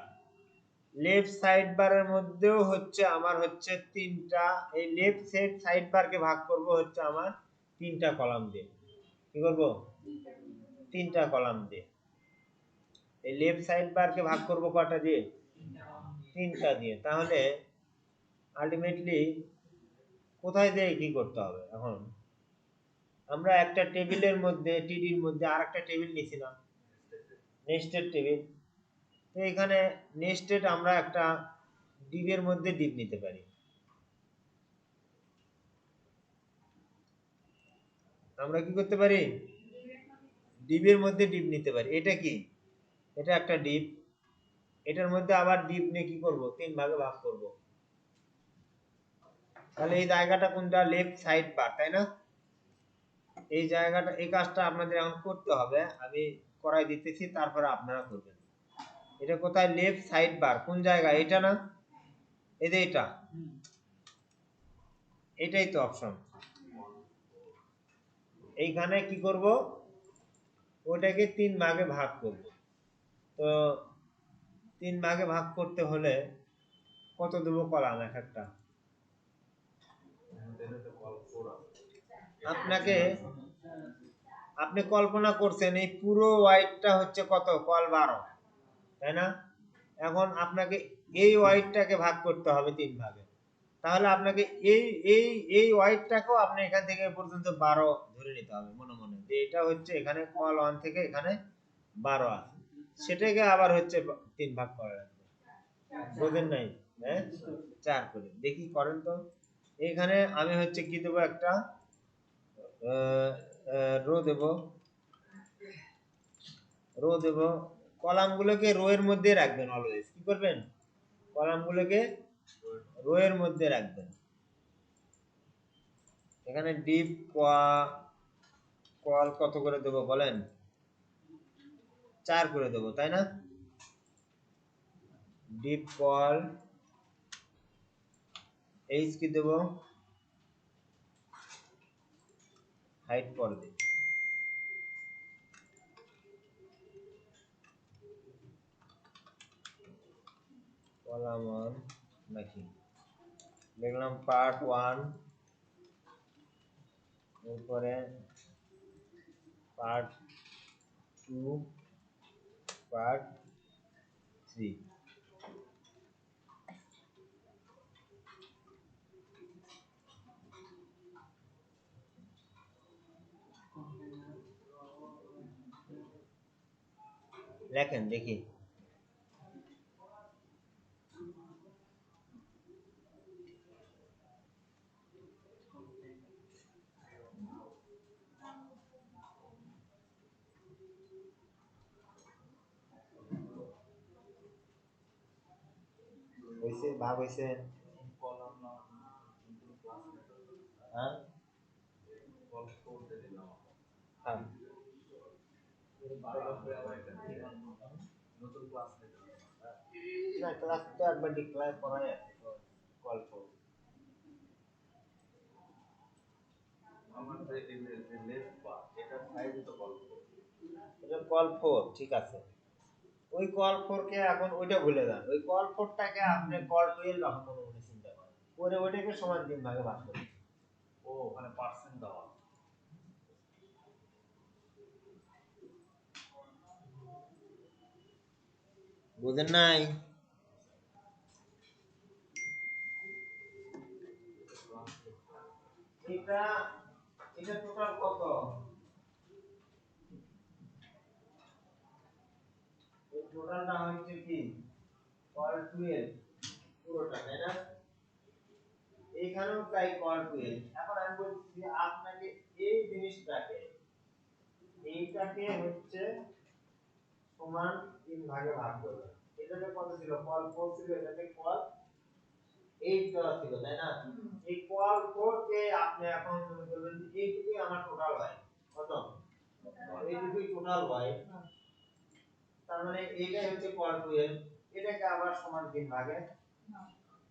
লেফট সাইড বারের মধ্যেও হচ্ছে আমার হচ্ছে তিনটা, এই লেফট সাইড বারকে ভাগ করব হচ্ছে আমার তিনটা কলাম দিয়ে। কি করব? তিনটা কলাম দিয়ে। এই লেফট সাইড বারকে ভাগ করব কয়টা দিয়ে? তিনটা দিয়ে। তাহলে আলটিমেটলি কোথায় দিয়ে কি করতে হবে? এখন আমরা একটা টেবিলের মধ্যে, টিডির মধ্যে আরেকটা টেবিল নিছি না, নেস্টেড টেবিল। তো এখানে নেস্টেড আমরা একটা ডিবের মধ্যে ডিপ নিতে পারি। আমরা কি করতে পারি? ডিবের মধ্যে ডিপ নিতে পারি। এটা কি? এটা একটা ডিপ। এটার মধ্যে আবার ডিপ নিয়ে কি করব? তিন ভাগে ভাগ করব। তাহলে এই জায়গাটা কোনটা? লেফট সাইড বার, তাই না? এই জায়গাটা, এই কাজটা আপনাদের এখন করতে হবে। আমি করাই দিতেছি, তারপরে আপনারা করবেন। এটা কোথায়? লেফট সাইড বার। কোন জায়গা? এটা না? এই যে এটা, এটাই তো অপশন। এইখানে কি করব? ওটাকে তিন ভাগে ভাগ করব। তো তিন ভাগে ভাগ করতে হলে কত দেবো কলাম এক একটা? আপনাকে, আপনি কল্পনা করছেন এই পুরো ওয়াইডটা হচ্ছে কত? কল 12, তাই না? এখন আপনাকে এই ওয়াইডটাকে ভাগ করতে হবে তিন ভাগে। তাহলে আপনাকে এই এই এই ওয়াইডটাকেও আপনি এখান থেকে এ পর্যন্ত 12 ধরে নিতে হবে মনে মনে, যে এটা হচ্ছে এখানে কল 1 থেকে এখানে 12 আছে, সেটাকে আবার হচ্ছে তিন ভাগ করা লাগবে। বোঝেন নাই? হ্যাঁ, 4 করে দেখি করেন তো। এখানে আমি হচ্ছে কি দেবো? একটা রো দেব, রো দেব। কলামগুলোকে রো এর মধ্যে রাখবেন অলওয়েজ। কি করবেন? কলামগুলোকে রো এর মধ্যে রাখবেন। এখানে ডিপ কল কত করে দেবো বলেন? 4 করে দেবো, তাই না? ডিপ কল এইচ কি দেবো? হাইট পর দিই। কলাম 1 নাকি দেখলাম পার্ট 1, এরপরে পার্ট 2, পার্ট 3। লেখেন দেখি। হইছে? ভাগ হইছে? হ্যাঁ, হ্যাঁ। না, ক্লাস তো একবার ডিক্লেয়ার করাই আছে তো, গল্প। এটা কল 4, ঠিক আছে। ওই কল 4 কে এখন ওইটা ভুলে যান। ওই কল 4 টাকে আপনি কল 12 এখন মনে মনে চিন্তা করেন। পরে ওইটাকে সমান তিন ভাগে ভাগ করুন। ও, ওখানে পার্সেন্ট দেওয়া। বুঝেন নাই? এটা এটা টোটাল কত? এই টোটালটা হচ্ছে কি? কল 12 পুরোটা, তাই না? এইখানেও তাই কল 12। এখন আমি বলছি আপনাকে এই জিনিসটাকে, এইটাকে হচ্ছে সমান তিন ভাগে ভাগ করবেন। এটাতে কত ছিল? কল 4 ছিল, এটাতে কল 8 দেওয়া ছিল, তাই না? এই কল 4 কে আপনি এখন মনে করবেন যে এইটুকুই আমার টোটাল হয়। কত? এইটুকুই টোটাল হয়। তার মানে এইটাই হচ্ছে কোয়াল 12, এটাকে আবার সমান 3 ভাগে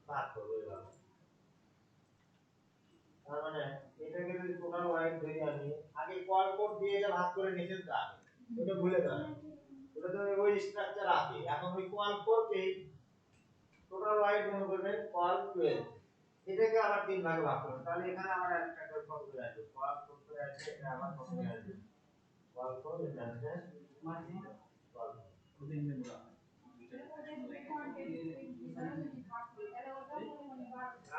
ভাগ করব এইভাবে। তার মানে এটাকে যদি টোটাল ওয়াইড ধরি আমি, আগে কোয়াল কোড দিয়ে এটা ভাগ করে নিতেন তো আগে, ওটা ভুলে যান, ওটা তো ওই স্ট্রাকচার আছে। এখন ওই কোয়াল কোডকে টোটাল ওয়াইড মনে করবেন কোয়াল 12, এটাকে আবার 3 ভাগে ভাগ করুন, তাহলে এখানে আমার একটা করে কত করে আসবে, কোয়াল কোড করে আসবে, এটা আবার কত করে আসবে, কোয়াল কোড এটা আসবে কোয়াল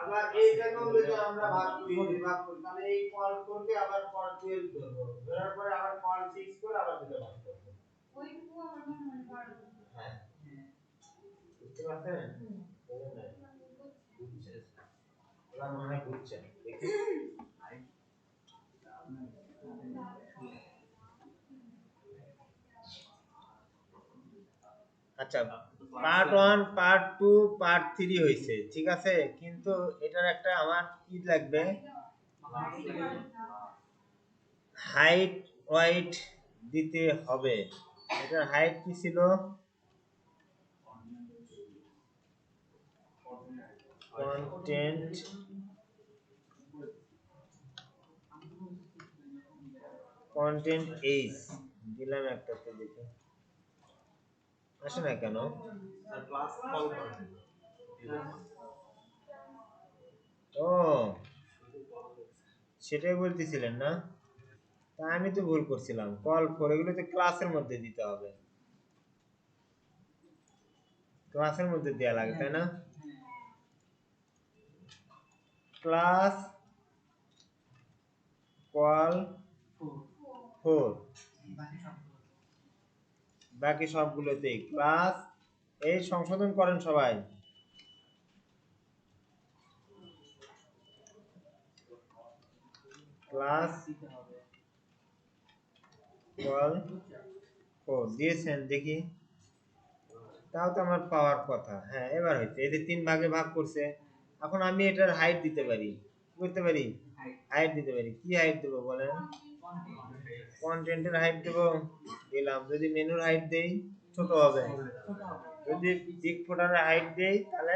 আবার এইটাকেও যদি আমরা ভাগ করি, বিভাগ করি, তাহলে এই কোয়াল 4 কে আবার কোয়াল 12 করব, ধরার পরে আবার কোয়াল 6 করে আবার দুটো ভাগ করব। ওইটুকু আমার মনে মনে পারবো। হ্যাঁ, বুঝতে পারছেন? বুঝছে, এবার মনে হয় বুঝছেন, দেখি। আচ্ছা, পার্ট 1, পার্ট 2, পার্ট 3 হইছে, ঠিক আছে, কিন্তু এটার একটা আমার কি লাগবে, হাইট ওয়াইট দিতে হবে। এটার হাইট কি ছিল, কন্টেন্ট কন্টেন্ট এইজ দিলাম একটাতে, দেখি আসে না কেন, ক্লাস কল করেন। ও সেটাই বলতেছিলেন না, তা আমি তো ভুল করছিলাম, কল ফর এগুলো তো ক্লাসের মধ্যে দিতে হবে, ক্লাসের মধ্যে দেয়া লাগে তাই না, ক্লাস কল ফর, বাকি সবগুলোতেই ক্লাস, এই সংশোধন করেন সবাই, ক্লাস কল ফর দিয়েছেন দেখি, তাও তো আমার পাওয়ার কথা, হ্যাঁ এবার হচ্ছে, এদের 3 ভাগে ভাগ করছে। এখন আমি এটার হাইট দিতে পারি, করতে পারি, হাইট দিতে পারি, কি হাইট দেবো বলেন, কন্টেন্টের হাইট দেবো, দিলাম, যদি মেনুর হাইট দেই ছোট হবে, যদি বিগ ফোটারের হাইট দেই তাহলে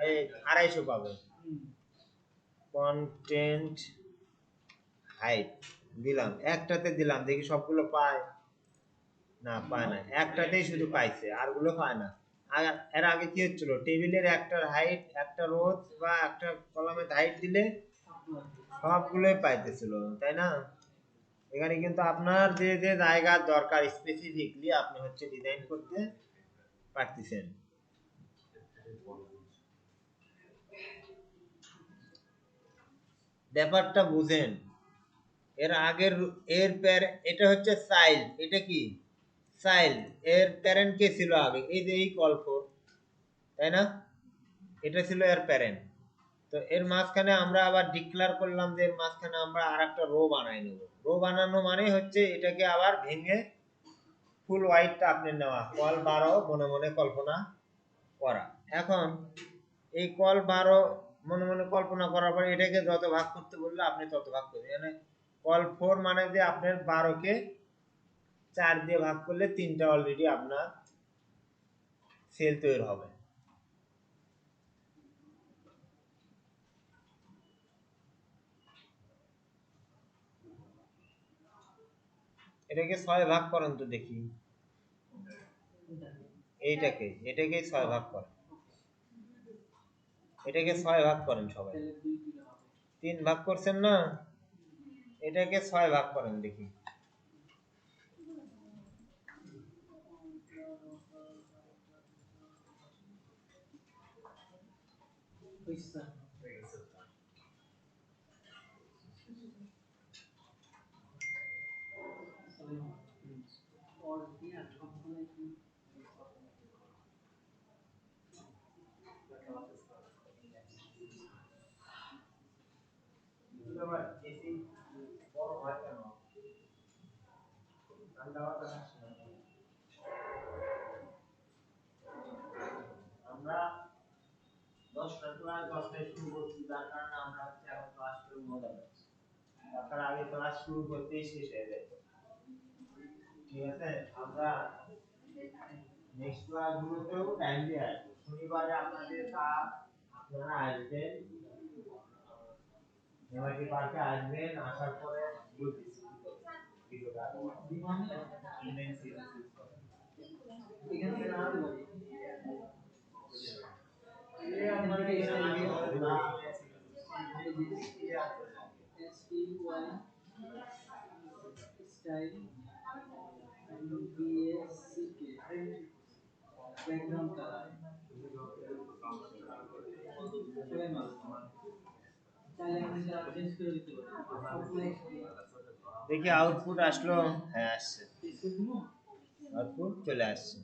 এই 250 পাবে, কন্টেন্ট হাইট দিলাম, একটাতে দিলাম, দেখি সবগুলো পায় না, পায় না, একটাতেই শুধু পাইছে, আরগুলো পায় না। আর এর আগে কি হচ্ছিল, টেবিলের একটার হাইট, একটা রোজ বা একটা কলামের হাইট দিলে সবগুলোই পাইতেছিল, তাই না, এখানে কিন্তু আপনার যে যে জায়গার দরকার স্পেসিফিকলি আপনি হচ্ছে ডিজাইন করতে পারতেছেন। ব্যাপারটা বুঝেন, এর আগের এর এটা হচ্ছে চাইল্ড, এটা কি চাইল্ড, এর প্যারেন্ট কে ছিল আগে, এই যে এই কল ফর, তাই না, এটা ছিল এর প্যারেন্ট, তো এর মাঝখানে আমরা আবার ডিক্লেয়ার করলাম যে এর মাঝখানে আমরা আরেকটা রো বানাই নেব, রো বানানো মানে হচ্ছে এটাকে আবার ভেঙে ফুল হোয়াইটটা আপনি নেওয়া, কল 12 মনে মনে কল্পনা করা। এখন এই কল 12 মনে মনে কল্পনা করার পরে এটাকে যত ভাগ করতে বললে আপনি তত ভাগ করবেন, মানে কল 4 মানে যে আপনার 12 কে 4 দিয়ে ভাগ করলে 3টা অলরেডি আপনার সেল তৈরি হবে। এটাকে 6 ভাগ করেন তো দেখি, এটাকে 6 ভাগ করেন, এটাকে 6 ভাগ করেন সবাই, 3 ভাগ করছেন না, এটাকে 6 ভাগ করেন দেখি, এসি বড় হয় কেন, ঠান্ডা বাতাস আসে না। আমরা 10টা ক্লাস 10টায় শুরু করছি, যার কারণে আমরা হচ্ছে এখন ক্লাস করে মজা পাচ্ছি, তার আগে ক্লাস শুরু করতেই শেষ হয়ে যায়, ঠিক আছে, আমরা নেক্সট ক্লাসগুলোতেও টাইম দিয়ে আসবে। শনিবারে আপনাদের কাজ, আপনারা আসবেন এমআইটি পার্কে আসবেন, আসার পরে ভিডিওটা দেখি আউটপুট আসলো। হ্যাঁ আসছে, আউটপুট চলে আসছে।